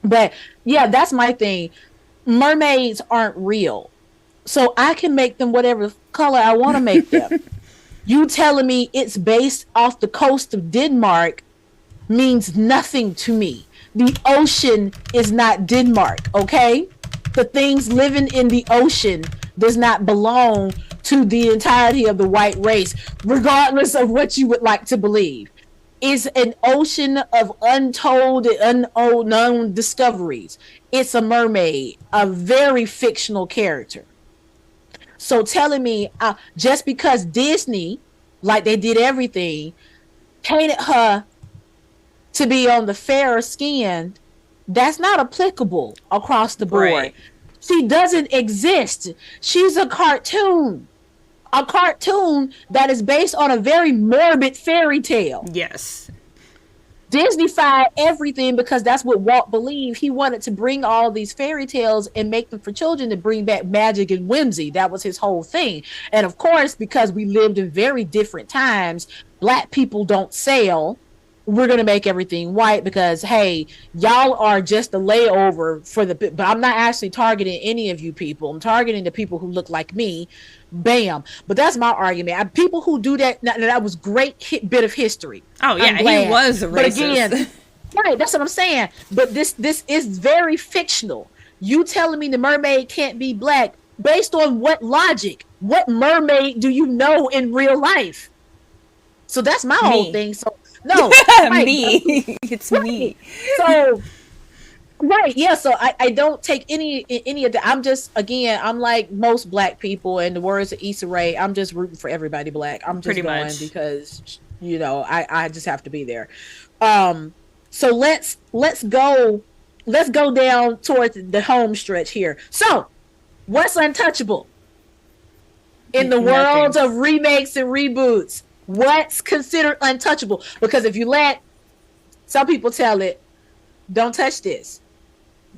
But yeah, that's my thing. Mermaids aren't real. So I can make them whatever color I want to make them. You telling me it's based off the coast of Denmark means nothing to me. The ocean is not Denmark, okay? The things living in the ocean does not belong to the entirety of the white race, regardless of what you would like to believe. It's an ocean of untold and unknown discoveries. It's a mermaid, a very fictional character. So telling me just because Disney, like they did everything, painted her to be on the fairer skin, that's not applicable across the board. Right. She doesn't exist. She's a cartoon that is based on a very morbid fairy tale. Yes. Disney-fied everything because that's what Walt believed. He wanted to bring all these fairy tales and make them for children to bring back magic and whimsy. That was his whole thing. And of course, because we lived in very different times, black people don't sell. we're gonna make everything white because hey, y'all are just a layover for the. But I'm not actually targeting any of you people. I'm targeting the people who look like me. Bam. But that's my argument. People who do that, that was great bit of history. Oh yeah, he was a racist. But again, right, that's what I'm saying. But this is very fictional. You telling me the mermaid can't be black based on what logic? What mermaid do you know in real life? So that's my whole thing. So no, right, me. It's right. me. So right, yeah. So I don't take any of that. I'm just I'm like most black people. In the words of Issa Rae, I'm just rooting for everybody black. I'm just Pretty going much. because I just have to be there. So let's go down towards the home stretch here. So what's untouchable in the world of remakes and reboots? What's considered untouchable? Because if you let some people tell it, don't touch this.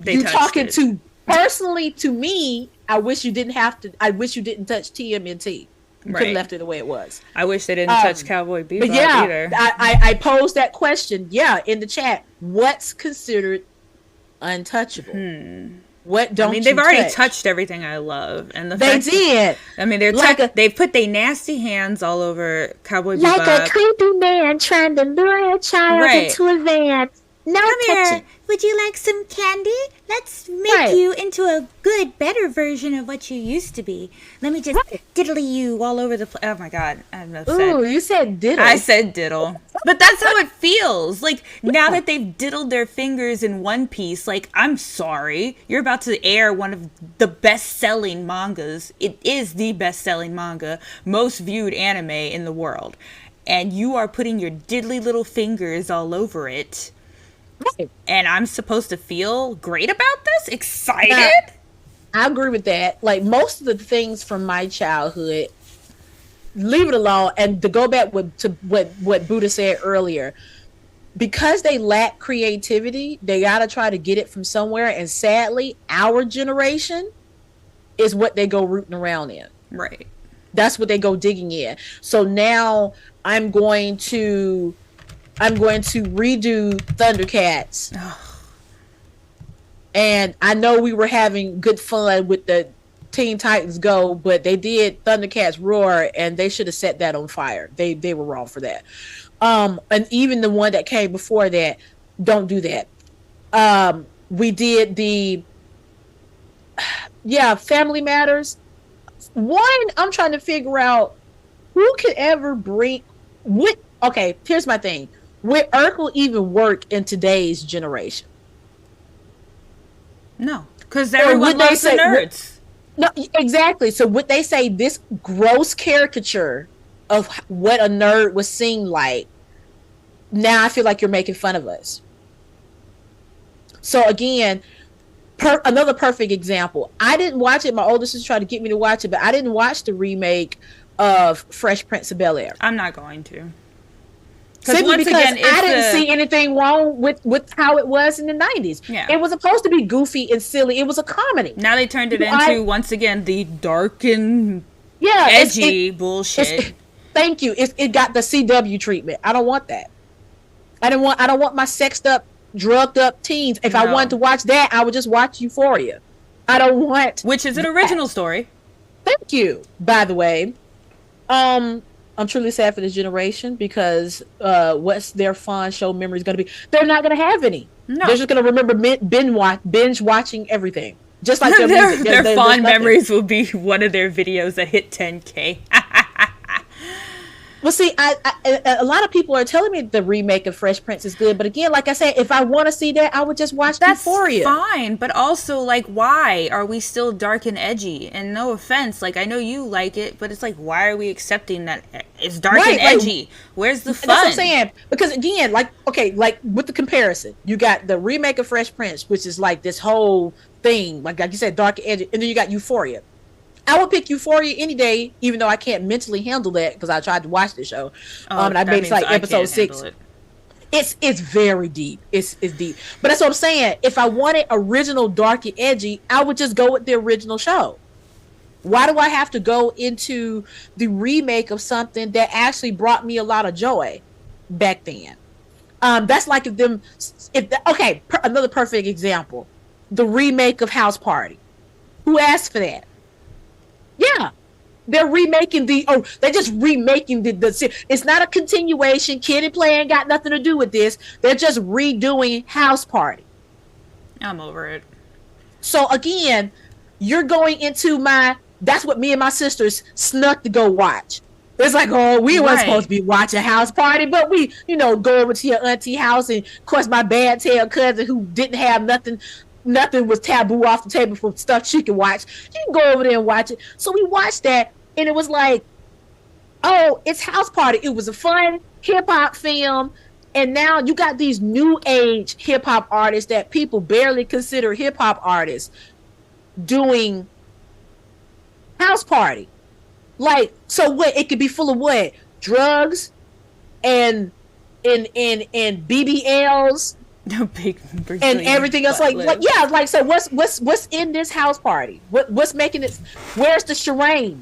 You talking to personally to me, I wish you didn't touch TMNT. You could have left it the way it was. I wish they didn't touch Cowboy Bebop either. I posed that question, in the chat. What's considered untouchable? What don't they've already touch? touched everything I love, and they did. They put their nasty hands all over Cowboy Bebop, like a creepy man trying to lure a child into a van. No, come here. Would you like some candy? Let's make you into a good, better version of what you used to be. Let me just diddly you all over the place. Oh my god, I'm upset. Ooh, you said diddle. I said diddle. But that's how it feels. Like, now that they've diddled their fingers in One Piece, like, I'm sorry. You're about to air one of the best-selling mangas. It is the best-selling manga, most viewed anime in the world. And you are putting your diddly little fingers all over it. Right. And I'm supposed to feel great about this? Excited? I agree with that. Like, most of the things from my childhood, leave it alone. And to go back to what Buddha said earlier, because they lack creativity, they got to try to get it from somewhere. And sadly, our generation is what they go rooting around in. Right. That's what they go digging in. So now I'm going to redo Thundercats. And I know we were having good fun with the Teen Titans Go, but they did Thundercats Roar, and they should have set that on fire. They were wrong for that. And even the one that came before that, don't do that. We did the Family Matters. One, I'm trying to figure out who could ever bring what. Okay, here's my thing. Would Urkel even work in today's generation? No, because everyone loves the nerds. No, exactly. So would they say this gross caricature of what a nerd would seem like? Now I feel like you're making fun of us. So again, another perfect example. I didn't watch it. My older sister tried to get me to watch it, but I didn't watch the remake of Fresh Prince of Bel-Air. I'm not going to. Simply because I didn't see anything wrong with how it was in the 90s. Yeah. It was supposed to be goofy and silly. It was a comedy. Now they turned it into, once again, the dark and edgy bullshit. Thank you. It got the CW treatment. I don't want that. I don't want my sexed up, drugged up teens. If I wanted to watch that, I would just watch Euphoria. I don't want... Which is an original story. Thank you, by the way. I'm truly sad for this generation because what's their fond show memories going to be? They're not going to have any. No. They're just going to remember binge watching everything. Just like their fond memories will be one of their videos that hit 10K. Well, see, a lot of people are telling me the remake of Fresh Prince is good, but again, like I said, if I want to see that, I would just watch Euphoria. That's fine, but also, like, why are we still dark and edgy? And no offense, like, I know you like it, but it's like, why are we accepting that it's dark and edgy? Like, where's the fun? That's what I'm saying. Because again, like with the comparison, you got the remake of Fresh Prince, which is like this whole thing, like you said, dark and edgy, and then you got Euphoria. I would pick Euphoria any day, even though I can't mentally handle that because I tried to watch the show. And I made it like episode 6. It's very deep. It's deep. But that's what I'm saying. If I wanted original dark and edgy, I would just go with the original show. Why do I have to go into the remake of something that actually brought me a lot of joy back then? That's like another perfect example, the remake of House Party. Who asked for that? Yeah, they're remaking they're just remaking the. It's not a continuation. Kid and Play ain't got nothing to do with this. They're just redoing House Party. I'm over it. So again, you're going into that's what me and my sisters snuck to go watch. It's like, oh, we weren't supposed to be watching House Party, but we, go over to your auntie house, and of course my bad tail cousin who didn't have nothing was taboo off the table for stuff she could watch. She can go over there and watch it. So we watched that, and it was like, oh, it's House Party. It was a fun hip-hop film, and now you got these new age hip-hop artists that people barely consider hip-hop artists doing House Party. Like, so what? It could be full of what? Drugs and BBLs and everything else. Like, yeah, like, so what's in this House Party? What's making it? Where's the charade?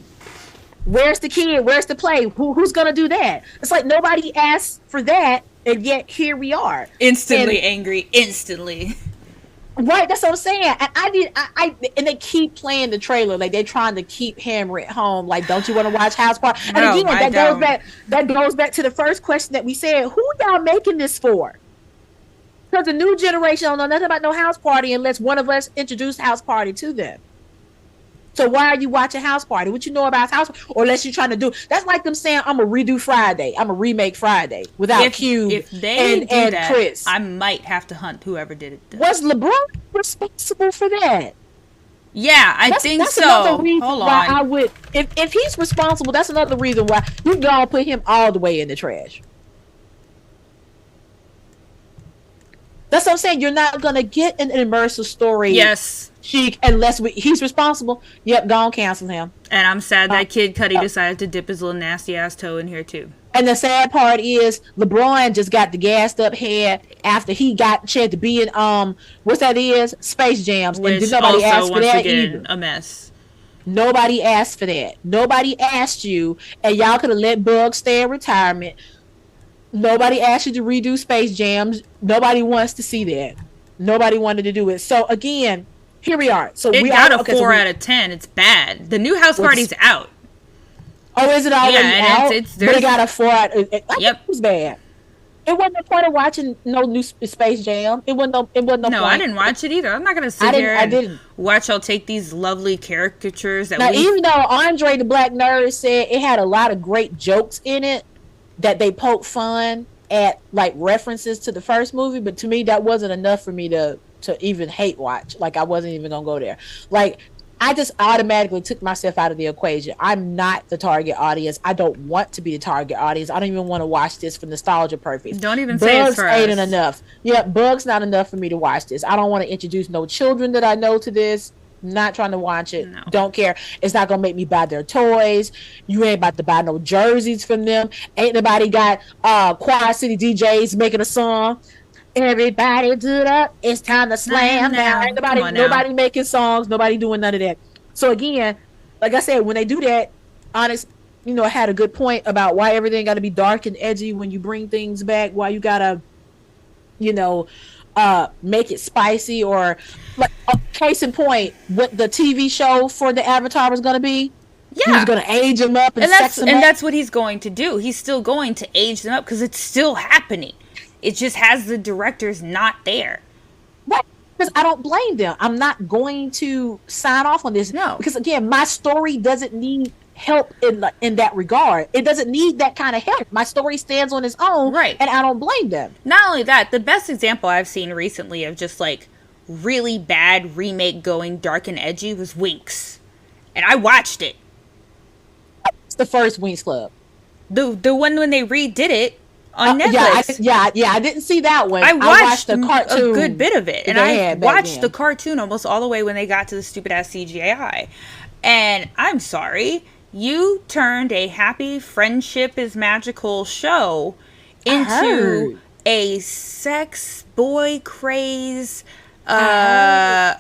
Where's the kid? Where's the play? Who's gonna do that? It's like nobody asked for that, and yet here we are. Instantly angry, instantly. Right, that's what I'm saying. And and they keep playing the trailer, like they're trying to keep hammer it home. Like, don't you want to watch House Party? And no, again, that goes back to the first question that we said: who y'all making this for? Because the new generation don't know nothing about no House Party unless one of us introduced House Party to them. So why are you watching House Party? What you know about House Party? Or unless you're trying to do, that's like them saying, I'm gonna redo Friday. I'm gonna remake Friday without Cube if they do and that, Chris. I might have to hunt whoever did it. Was LeBron responsible for that? Yeah, I think that's so. Another reason Hold why on. I would, if he's responsible, that's another reason why you gotta put him all the way in the trash. That's what I'm saying. You're not gonna get an immersive story. Yes. Unless he's responsible. Yep, go on, cancel him. And I'm sad that Kid Cudi decided to dip his little nasty ass toe in here too. And the sad part is LeBron just got the gassed up head after he got a chance to be in what's that is? Space Jams. Which and did nobody also, ask for once that again, either. a mess. Nobody asked for that. Nobody asked you, and y'all could have let Bugs stay in retirement. Nobody asked you to redo Space Jams. Nobody wants to see that. Nobody wanted to do it. So again, here we are. So it we got are, a 4 out of 10. It's bad. The new House Party's out. Oh, is it already out? It's but it got a 4 out. Yep, it was bad. It wasn't the point of watching no new Space Jam. It wasn't no No, point. I didn't watch it either. I'm not gonna sit here and watch y'all take these lovely caricatures that even though Andre the Black Nerd said it had a lot of great jokes in it that they poked fun at, like references to the first movie, but to me that wasn't enough for me to even hate watch. Like, I wasn't even gonna go there. Like, I just automatically took myself out of the equation. I'm not the target audience. I don't want to be the target audience. I don't even want to watch this for nostalgia purposes. Don't even say it's for us. Bugs ain't enough. Yeah, Bugs not enough for me to watch this. I don't want to introduce no children that I know to this. Not trying to watch it. No. Don't care. It's not gonna make me buy their toys. You ain't about to buy no jerseys from them. Ain't nobody got Quad City DJs making a song. Everybody do that. It's time to slam down. Ain't nobody making songs. Nobody doing none of that. So again, like I said, when they do that, Onyx, had a good point about why everything got to be dark and edgy when you bring things back. Why you gotta, make it spicy, or like case in point, what the TV show for the Avatar was gonna be. Yeah, he's gonna age them up and sex them up. That's what he's going to do. He's still going to age them up because it's still happening. It just has the directors not there. Right. Because I don't blame them. I'm not going to sign off on this. No. Because again, my story doesn't need help in that regard. It doesn't need that kind of help. My story stands on its own. Right. And I don't blame them. Not only that, the best example I've seen recently of just like really bad remake going dark and edgy was Winx. And I watched it. It's the first Winx Club. The one when they redid it. On Netflix. I didn't see that one. I watched the cartoon, a good bit of it, and I watched the cartoon almost all the way when they got to the stupid ass CGI. And I'm sorry, you turned a happy friendship is magical show into a sex boy craze I'm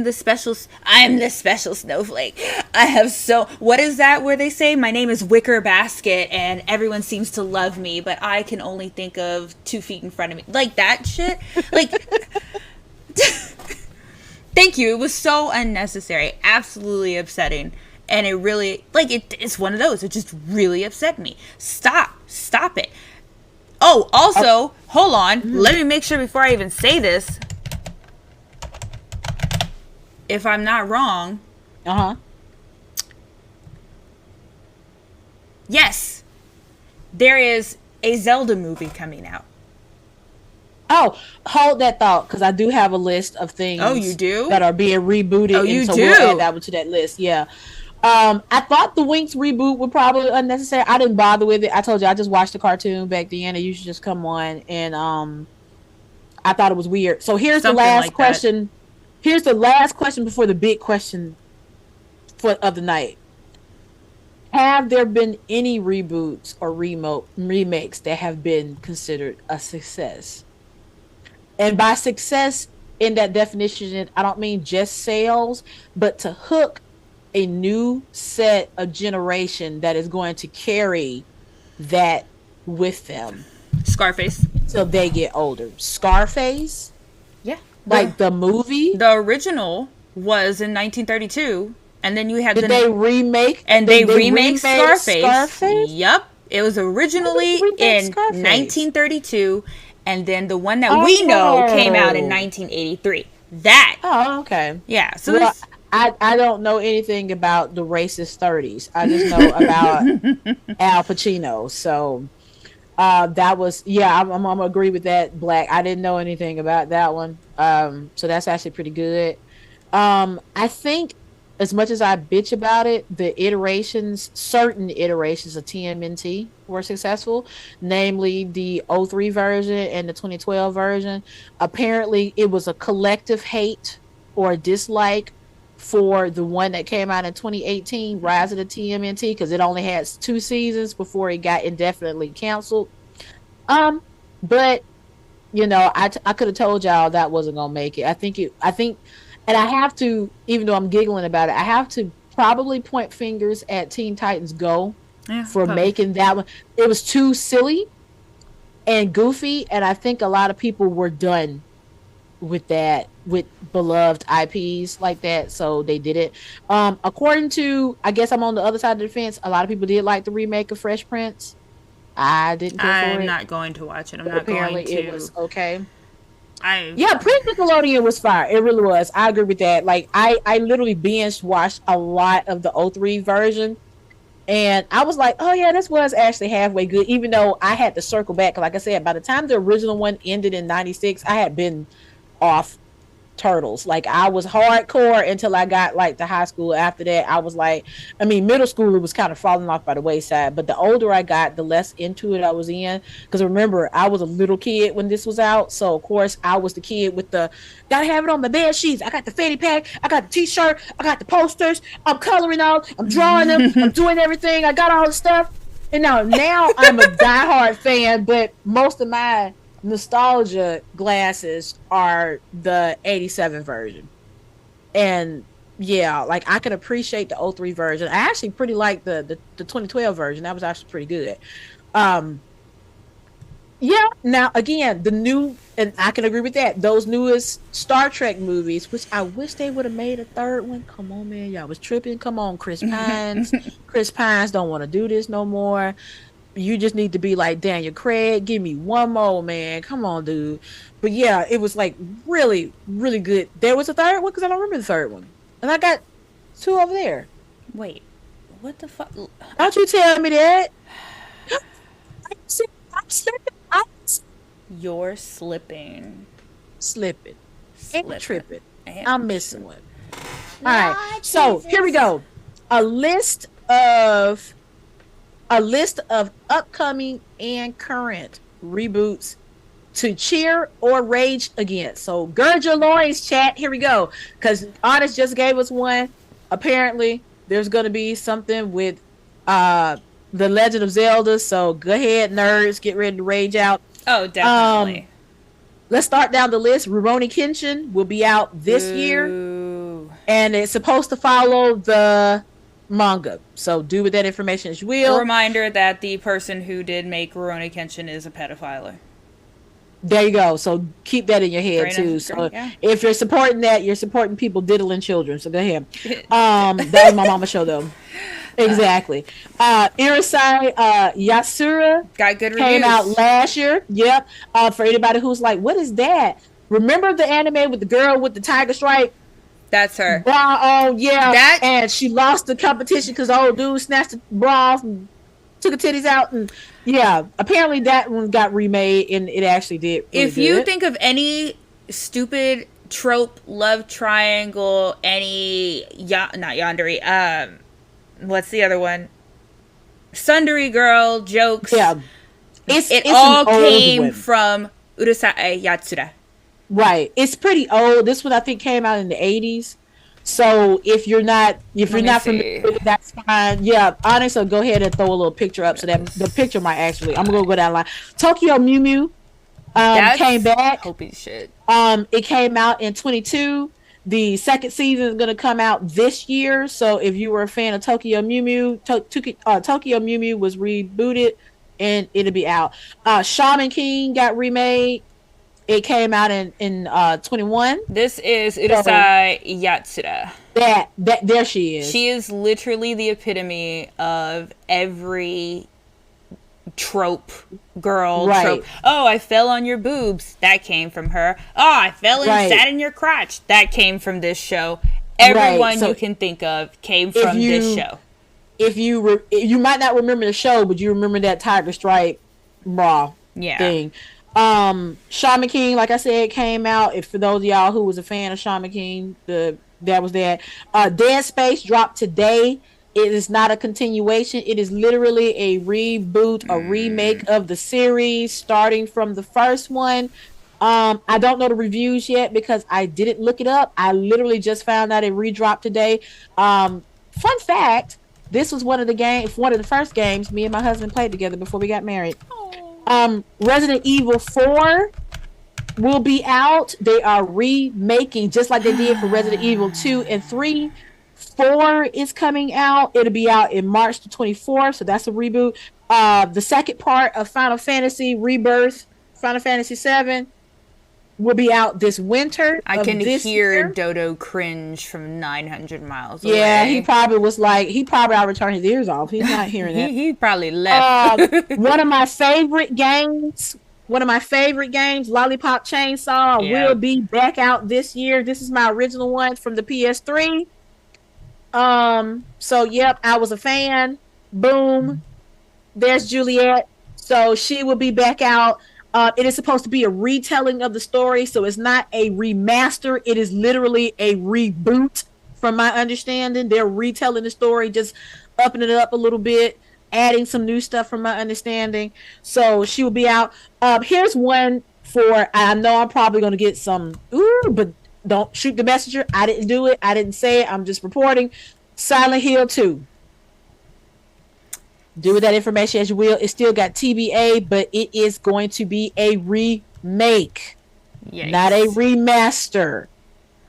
the special. I'm the special snowflake. I have What is that where they say my name is Wicker Basket and everyone seems to love me, but I can only think of 2 feet in front of me, like that shit. Like, thank you. It was so unnecessary, absolutely upsetting, and it really it's one of those. It just really upset me. Stop it. Oh, also, hold on. Let me make sure before I even say this. If I'm not wrong. Yes. There is a Zelda movie coming out. Oh, hold that thought, because I do have a list of things. Oh, you do? That are being rebooted. Oh, you do? We'll add that one to that list. Yeah. I thought the Winx reboot would probably unnecessary. I didn't bother with it. I told you I just watched the cartoon back then. It used to just come on, and I thought it was weird. So here's the last question. Here's the last question before the big question of the night. Have there been any reboots or remakes that have been considered a success? And by success, in that definition, I don't mean just sales, but to hook a new set of generation that is going to carry that with them. Scarface. Till they get older. Scarface? Yeah. Like the movie? The original was in 1932, and then you had they remake? And they remade Scarface. Yep. It was originally in 1932, and then the one that we know came out in 1983. That. Oh, okay. Yeah. So I don't know anything about the racist 30s. I just know about Al Pacino. So that was, I'm gonna agree with that, Black. I didn't know anything about that one. So that's actually pretty good. I think as much as I bitch about it, certain iterations of TMNT were successful, namely the 03 version and the 2012 version. Apparently it was a collective hate or dislike for the one that came out in 2018, Rise of the TMNT, because it only had 2 seasons before it got indefinitely canceled. But I could have told y'all that wasn't gonna make it. I think, and I have to, even though I'm giggling about it, I have to probably point fingers at Teen Titans Go for making that one. It was too silly and goofy, and I think a lot of people were done with that, with beloved IPs like that, so they did it. According to, I guess I'm on the other side of the fence, a lot of people did like the remake of Fresh Prince. I didn't care for it. I'm not going to watch it. Apparently it was okay. Prince Nickelodeon was fire. It really was. I agree with that. Like I literally binge watched a lot of the 03 version, and I was like, oh yeah, this was actually halfway good, even though I had to circle back. Like I said, by the time the original one ended in 96, I had been off Turtles. Like I was hardcore until I got like to high school. After that, I was like, middle school, it was kind of falling off by the wayside, but the older I got, the less into it I was in, because remember, I was a little kid when this was out, so of course I was the kid with the gotta have it on my bed sheets. I got the fanny pack, I got the t-shirt, I got the posters, I'm coloring out, I'm drawing them, I'm doing everything, I got all the stuff. And now I'm a diehard fan, but most of my nostalgia glasses are the 87 version. And like I could appreciate the 03 version. I actually pretty like the 2012 version. That was actually pretty good. Now again, the new, and I can agree with that, those newest Star Trek movies, which I wish they would have made a third one. Come on, man, y'all was tripping. Come on, Chris Pines. Chris Pines don't want to do this no more. You just need to be like Daniel Craig. Give me one more, man. Come on, dude. But yeah, it was like really, really good. There was a third one because I don't remember the third one, and I got 2 over there. Wait, what the fuck? Don't you tell me that. I'm slipping. You're slipping. Slipping. Ain't tripping. I'm missing one. All right. So here we go. A list of upcoming and current reboots to cheer or rage against. So gird your loins, chat. Here we go. Because Honest just gave us one. Apparently, there's going to be something with The Legend of Zelda. So go ahead, nerds. Get ready to rage out. Oh, definitely. let's start down the list. Rurouni Kenshin will be out this year, Ooh. and it's supposed to follow the manga. So do with that information as you A will. reminder that the person who did make Rurouni Kenshin is a pedophile. There you go. So keep that in your head Great too. enough. So Great, yeah. if you're supporting that, you're supporting people diddling children. So go ahead. That was my mama show though. Exactly. Irasai Yasura Got good reviews. came out last year. Yep. For anybody who's like, what is that? Remember the anime with the girl with the tiger stripe? That's her. Bra on, yeah. That- and she lost the competition because the old dude snatched the bra off and took her titties out. And yeah, apparently that one got remade and it actually did. Really If you good. think of any stupid trope, love triangle, any not yandere, what's the other one? Sundari girl jokes. yeah, It it's all an old came one. from Urusei Yatsura. Right. It's pretty old. This one I think came out in the 80s. So if you're not me familiar see. with it, that's fine. Yeah, Onyx, so go ahead and throw a little picture up so that the picture might actually I'm gonna go down the line. Tokyo Mew Mew That's came back. Hopi shit. It came out in 22. The second season is gonna come out this year. So if you were a fan of Tokyo Mew Mew, Tokyo Mew Mew was rebooted and it'll be out. Shaman King got remade. It came out in 21. This is Urusei Yatsura. That there she is. She is literally the epitome of every trope girl Right. trope. Oh, I fell on your boobs. That came from her. Oh, I fell and Right. sat in your crotch. That came from this show. Everyone So you can think of came from this show. If you might not remember the show, but you remember that tiger stripe bra Yeah. thing. Shaman King, like I said, came out. If for those of y'all who was a fan of Shaman King, that was that. Dead Space dropped today. It is not a continuation. It is literally a reboot, a remake of the series, starting from the first one. I don't know the reviews yet because I didn't look it up. I literally just found out it redropped today. Fun fact: this was one of the first games me and my husband played together before we got married. Resident Evil 4 will be out. They are remaking just like they did for Resident Evil 2 and 3. 4 is coming out. It'll be out in March the 24th, so that's a reboot. The second part of Final Fantasy Rebirth, Final Fantasy 7, will be out this winter. I of can this hear year. Dodo cringe from 900 miles away. Yeah, he probably was like, he probably ought to turn his ears off. He's not hearing that. he probably left. One of my favorite games, Lollipop Chainsaw, Yeah. will be back out this year. This is my original one from the PS3. So yep, I was a fan. Boom. There's Juliet. So she will be back out. It is supposed to be a retelling of the story, so it's not a remaster. It is literally a reboot, from my understanding. They're retelling the story, just upping it up a little bit, adding some new stuff, from my understanding. So she will be out. Here's one for, I know I'm probably going to get some, but don't shoot the messenger. I didn't do it. I didn't say it. I'm just reporting. Silent Hill 2. Do with that information as you will. It still got TBA, but it is going to be a remake, Yikes. not a remaster.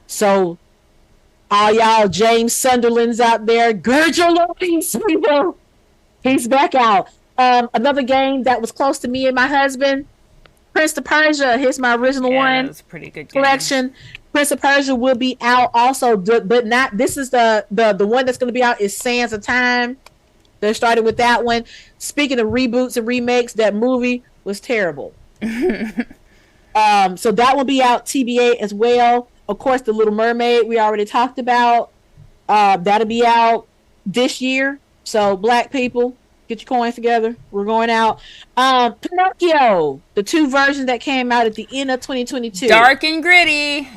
So, all y'all James Sunderlands out there, gird your loins. He's back out. Another game that was close to me and my husband, Prince of Persia. Here's my original Yeah, one that was a pretty good game. collection. Prince of Persia will be out also, but not. This is the one that's going to be out is Sands of Time. They started with that one. Speaking of reboots and remakes, that movie was terrible. So that will be out TBA as well. Of course, The Little Mermaid we already talked about. That'll be out this year. So black people, get your coins together. We're going out. Pinocchio, the 2 versions that came out at the end of 2022. Dark and gritty.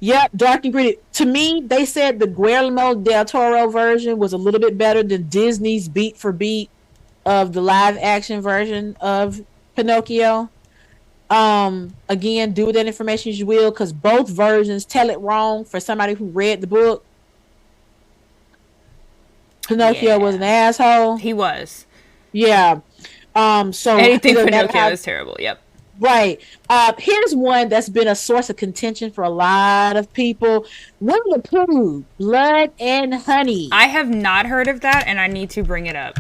Yep, dark and gritty. To me, they said the Guillermo del Toro version was a little bit better than Disney's beat for beat of the live action version of Pinocchio. Again, do with that information as you will, because both versions tell it wrong for somebody who read the book. Pinocchio was an asshole. He was. Yeah. So Anything it doesn't matter Pinocchio how- is terrible. Yep. Right. Here's one that's been a source of contention for a lot of people. Winnie the Pooh, Blood and Honey. I have not heard of that, and I need to bring it up.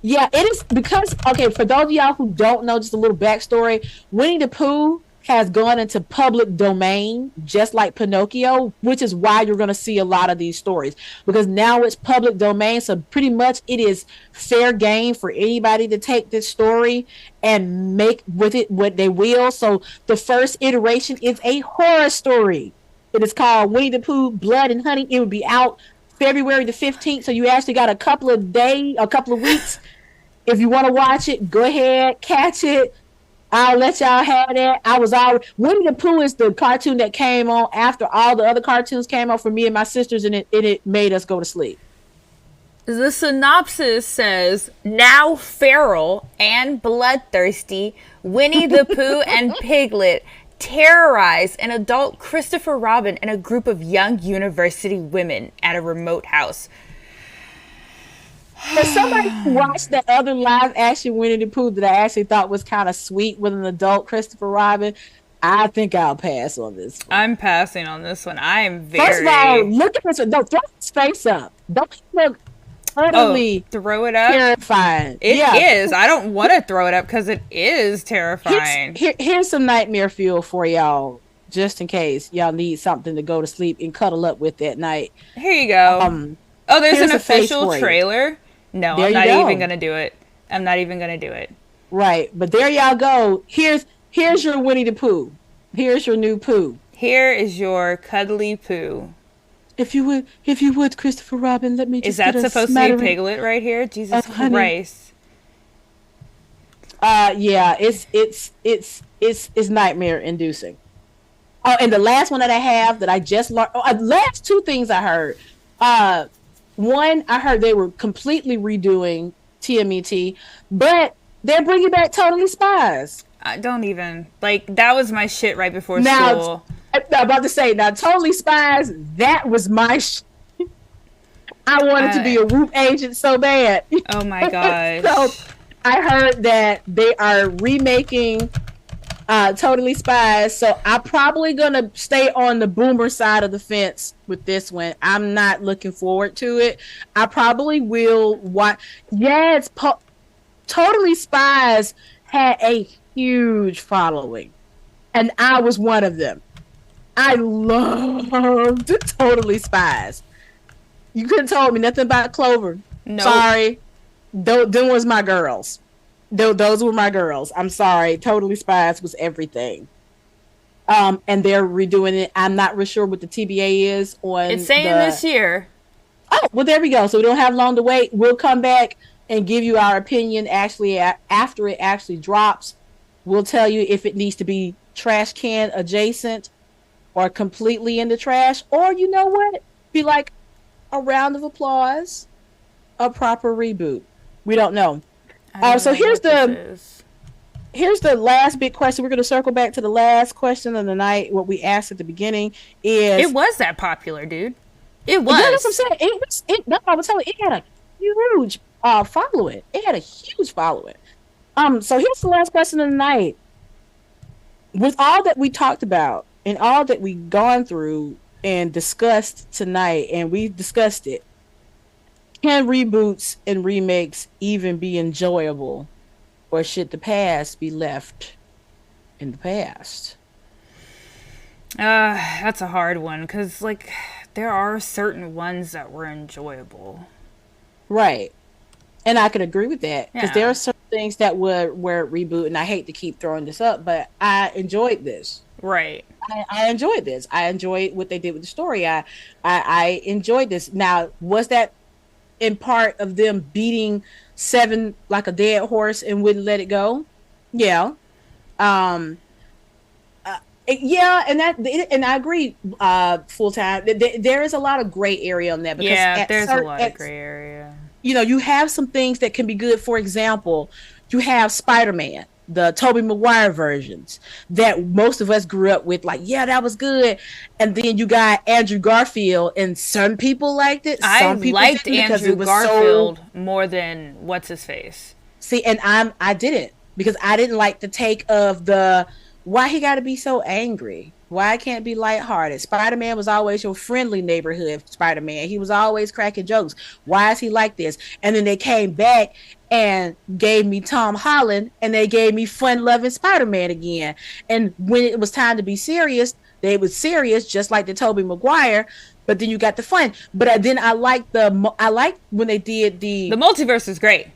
Yeah, it is because, okay, for those of y'all who don't know, just a little backstory, Winnie the Pooh has gone into public domain, just like Pinocchio, which is why you're going to see a lot of these stories, because now it's public domain. So pretty much it is fair game for anybody to take this story and make with it what they will. So the first iteration is a horror story. It is called Winnie the Pooh, Blood and Honey. It will be out February the 15th. So you actually got a couple of weeks. If you want to watch it, go ahead, catch it. I'll let y'all have that. Winnie the Pooh is the cartoon that came on after all the other cartoons came on for me and my sisters, and it made us go to sleep. The synopsis says, now feral and bloodthirsty, Winnie the Pooh and Piglet terrorize an adult Christopher Robin and a group of young university women at a remote house. For somebody who watched the other live action Winnie the Pooh that I actually thought was kind of sweet with an adult Christopher Robin, I think I'll pass on this one. I'm passing on this one. I am very... First of all, look at this one. Don't throw his face up. Don't look utterly throw it up? terrifying. It is. I don't want to throw it up because it is terrifying. Here's some nightmare fuel for y'all, just in case y'all need something to go to sleep and cuddle up with that night. Here you go. There's an official trailer. No, there I'm not even going to do it. I'm not even going to do it. Right. But there y'all go. Here's your Winnie the Pooh. Here's your new Pooh. Here is your cuddly Pooh. If you would, Christopher Robin, let me just Is that supposed to be Piglet right here? Jesus Christ. Yeah, it's nightmare inducing. Oh, and the last one that I have that I just learned, last two things I heard. One, I heard they were completely redoing TMET, but they're bringing back Totally Spies. Don't even, that was my shit right before school. I'm about to say, now, Totally Spies, that was my shit. I wanted to be a Whoop agent so bad. Oh my gosh. So, I heard that they are remaking Totally Spies, so I'm probably gonna stay on the boomer side of the fence with this one. I'm not looking forward to it. I probably will watch. Yes, Totally Spies had a huge following, and I was one of them. I loved Totally Spies. You couldn't tell me nothing about Clover. Nope. Sorry, them was my girls. Those were my girls. I'm sorry. Totally Spies was everything. And they're redoing it. I'm not real sure what the TBA is on. It's saying this year. Oh, well, there we go. So we don't have long to wait. We'll come back and give you our opinion. Actually, after it actually drops, we'll tell you if it needs to be trash can adjacent or completely in the trash, or you know what? Be like a round of applause, a proper reboot. We don't know. So here's the last big question. We're going to circle back to the last question of the night. What we asked at the beginning is, it was that popular, dude. It was. Yeah, that's what I'm saying. I was telling you, it had a huge following. It had a huge following. So here's the last question of the night. With all that we talked about and all that we've gone through and discussed tonight, and we discussed it, can reboots and remakes even be enjoyable, or should the past be left in the past? That's a hard one, because there are certain ones that were enjoyable. Right. And I can agree with that, because Yeah. there are some things that were reboot, and I hate to keep throwing this up, but I enjoyed this. Right. I enjoyed this. I enjoyed what they did with the story. I enjoyed this. Now, was that in part of them beating Seven like a dead horse and wouldn't let it go? Yeah. Yeah, and I agree. Full time. There is a lot of gray area on that. Because there's a lot of gray area. You have some things that can be good. For example, you have Spider-Man, the Tobey Maguire versions that most of us grew up with. That was good. And then you got Andrew Garfield, and some people liked it. Some people liked didn't, because Andrew it was Garfield more than what's his face. See, and I didn't. because I didn't like the take of the why he got to be so angry. Why it can't be lighthearted? Spider-Man was always your friendly neighborhood Spider-Man. He was always cracking jokes. Why is he like this? And then they came back and gave me Tom Holland, and they gave me fun-loving Spider-Man again. And when it was time to be serious, they was serious, just like the Tobey Maguire. But then you got the fun. But then I like when they did the multiverse is great,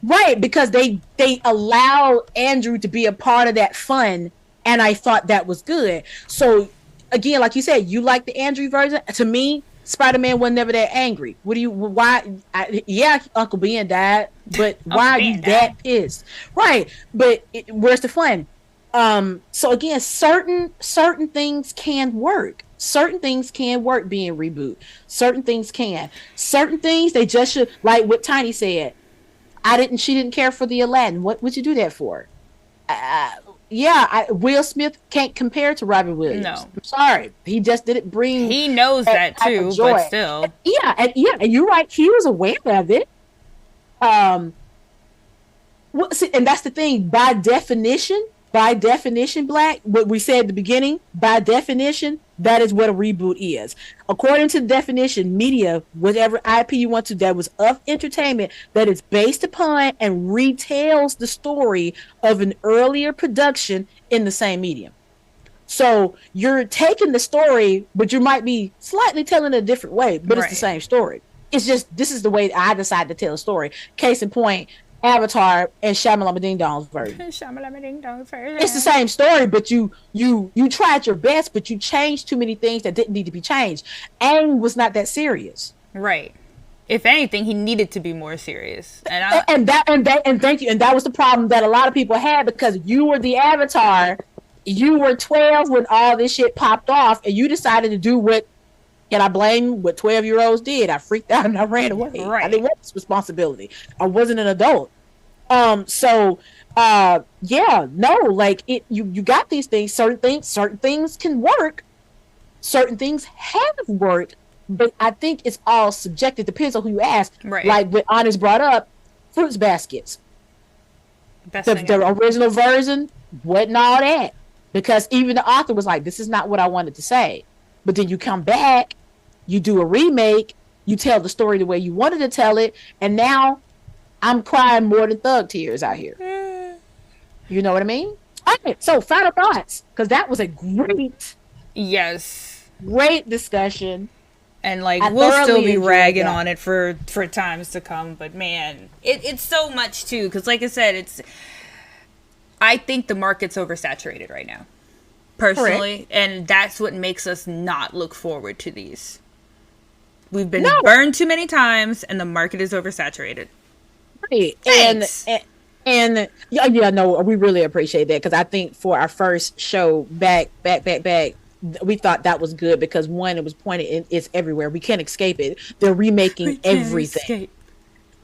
right? Because they allow Andrew to be a part of that fun. And I thought that was good. So, again, like you said, you like the Andrew version. To me, Spider-Man was never that angry. Yeah, Uncle Ben died, but why are you that pissed? Right, but where's the fun? So, again, certain things can work. Certain things can work being reboot. Certain things can. Certain things, they just should, like what Tiny said. She didn't care for the Aladdin. What would you do that for? Will Smith can't compare to Robin Williams. No, I'm sorry, he just didn't bring. He knows that too, but still, and you're right. He was aware of it. And that's the thing. By definition, Black. What we said at the beginning. By definition, that is what a reboot is. According to the definition, media, whatever IP you want to, that was of entertainment that is based upon and retells the story of an earlier production in the same medium. So you're taking the story, but you might be slightly telling it a different way, but it's the same story. It's just, this is the way I decided to tell a story. Case in point, Avatar and Shamalama Ding Dong's version. It's the same story, but you tried your best, but you changed too many things that didn't need to be changed. Aang was not that serious. Right. If anything, he needed to be more serious. And thank you. And that was the problem that a lot of people had, because you were the Avatar. You were 12 when all this shit popped off, and you decided to do what. Can I blame what 12-year-olds did? I freaked out and I ran away. Right. I didn't want this responsibility. I wasn't an adult. You got these things. Certain things can work. Certain things have worked, but I think it's all subjective. Depends on who you ask. Right. Like what Honest brought up, Fruits Baskets. The original version wasn't all that, because even the author was like, "This is not what I wanted to say." But then you come back, you do a remake, you tell the story the way you wanted to tell it, and now I'm crying more than thug tears out here. You know what I mean? All right, so final thoughts, because that was a great discussion. And we'll still be ragging on it for times to come, but man, it's so much too, because like I said, I think the market's oversaturated right now. Personally, and that's what makes us not look forward to these. We've been burned too many times, and the market is oversaturated. Right. And we really appreciate that, because I think for our first show back, we thought that was good, because one, it was pointed, it's everywhere. We can't escape it. They're remaking everything.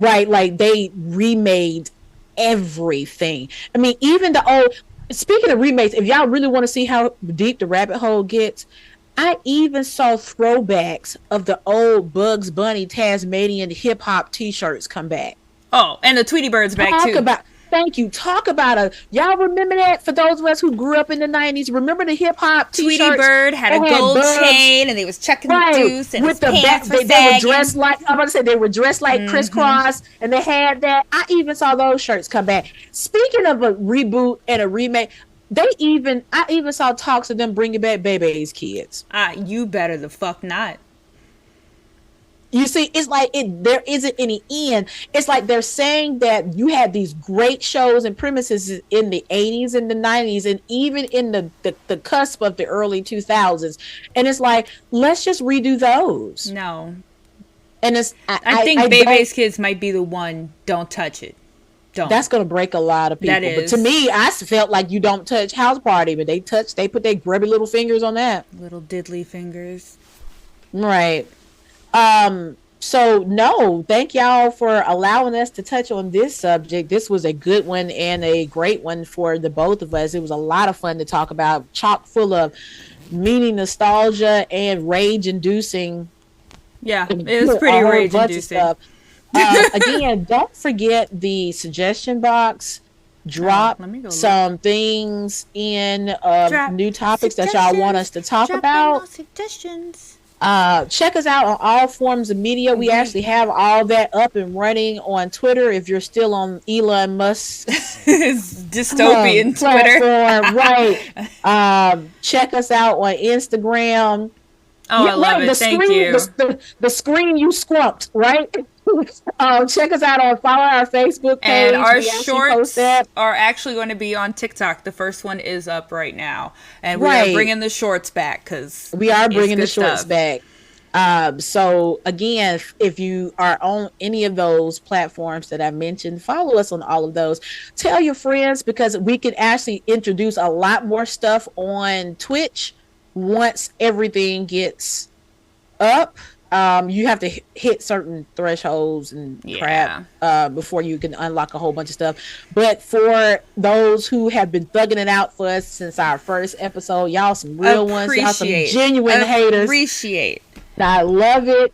Right, like they remade everything. I mean, even the old. Speaking of remakes, if y'all really want to see how deep the rabbit hole gets, I even saw throwbacks of the old Bugs Bunny Tasmanian hip hop T-shirts come back. Oh, and the Tweety Bird's back too. Thank you. Talk about y'all remember that? For those of us who grew up in the 90s, remember the hip hop T-shirts? Tweety Bird had a gold chain, and they was chucking the deuce, and with his pants were they were dressed like, I'm about to say, they were dressed like Crisscross, and they had that. I even saw those shirts come back. Speaking of a reboot and a remake, I even saw talks of them bringing back Bebe's Kids. You better the fuck not. You see, it's like there isn't any end. It's like they're saying that you had these great shows and premises in the 80s and the 90s, and even in the cusp of the early 2000s. And it's like, let's just redo those. No. And it's I think Bebe's Kids might be the one. Don't touch it. Don't. That's going to break a lot of people. That is. But to me, I felt like you don't touch House Party, but they put their grubby little fingers on that. Little diddly fingers. Right. So no, thank y'all for allowing us to touch on this subject. This was a good one and a great one for the both of us. It was a lot of fun to talk about, chock full of meaning, nostalgia, and rage-inducing. Yeah, it was pretty rage-inducing. Again, don't forget the suggestion box. drop let me go look. some things in Drop new topics that y'all want us to talk Drop about. in suggestions. Check us out on all forms of media. We actually have all that up and running on Twitter. If you're still on Elon Musk's His dystopian Twitter. platform, right? Check us out on Instagram. Oh, I love it. Thank you. The screen you scrumped, right? Check us out follow our Facebook page. And our We actually shorts post that. are actually going to be on TikTok. The first one is up right now. And we are Right. bringing the shorts back because We are bringing the good shorts stuff. back. So again, if you are on any of those platforms that I mentioned, follow us on all of those. Tell your friends, because we can actually introduce a lot more stuff on Twitch once everything gets up. You have to hit certain thresholds and crap before you can unlock a whole bunch of stuff. But for those who have been thugging it out for us since our first episode, y'all some real ones, y'all some genuine haters. Appreciate. I love it.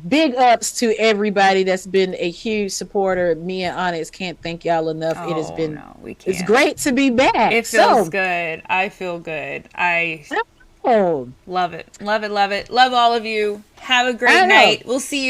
Big ups to everybody that's been a huge supporter. Me and Onyx can't thank y'all enough. It has been we can't. it's great to be back. It feels good. I feel good. I Oh, love it. Love it. Love it. Love all of you. Have a I great know. night. We'll see you.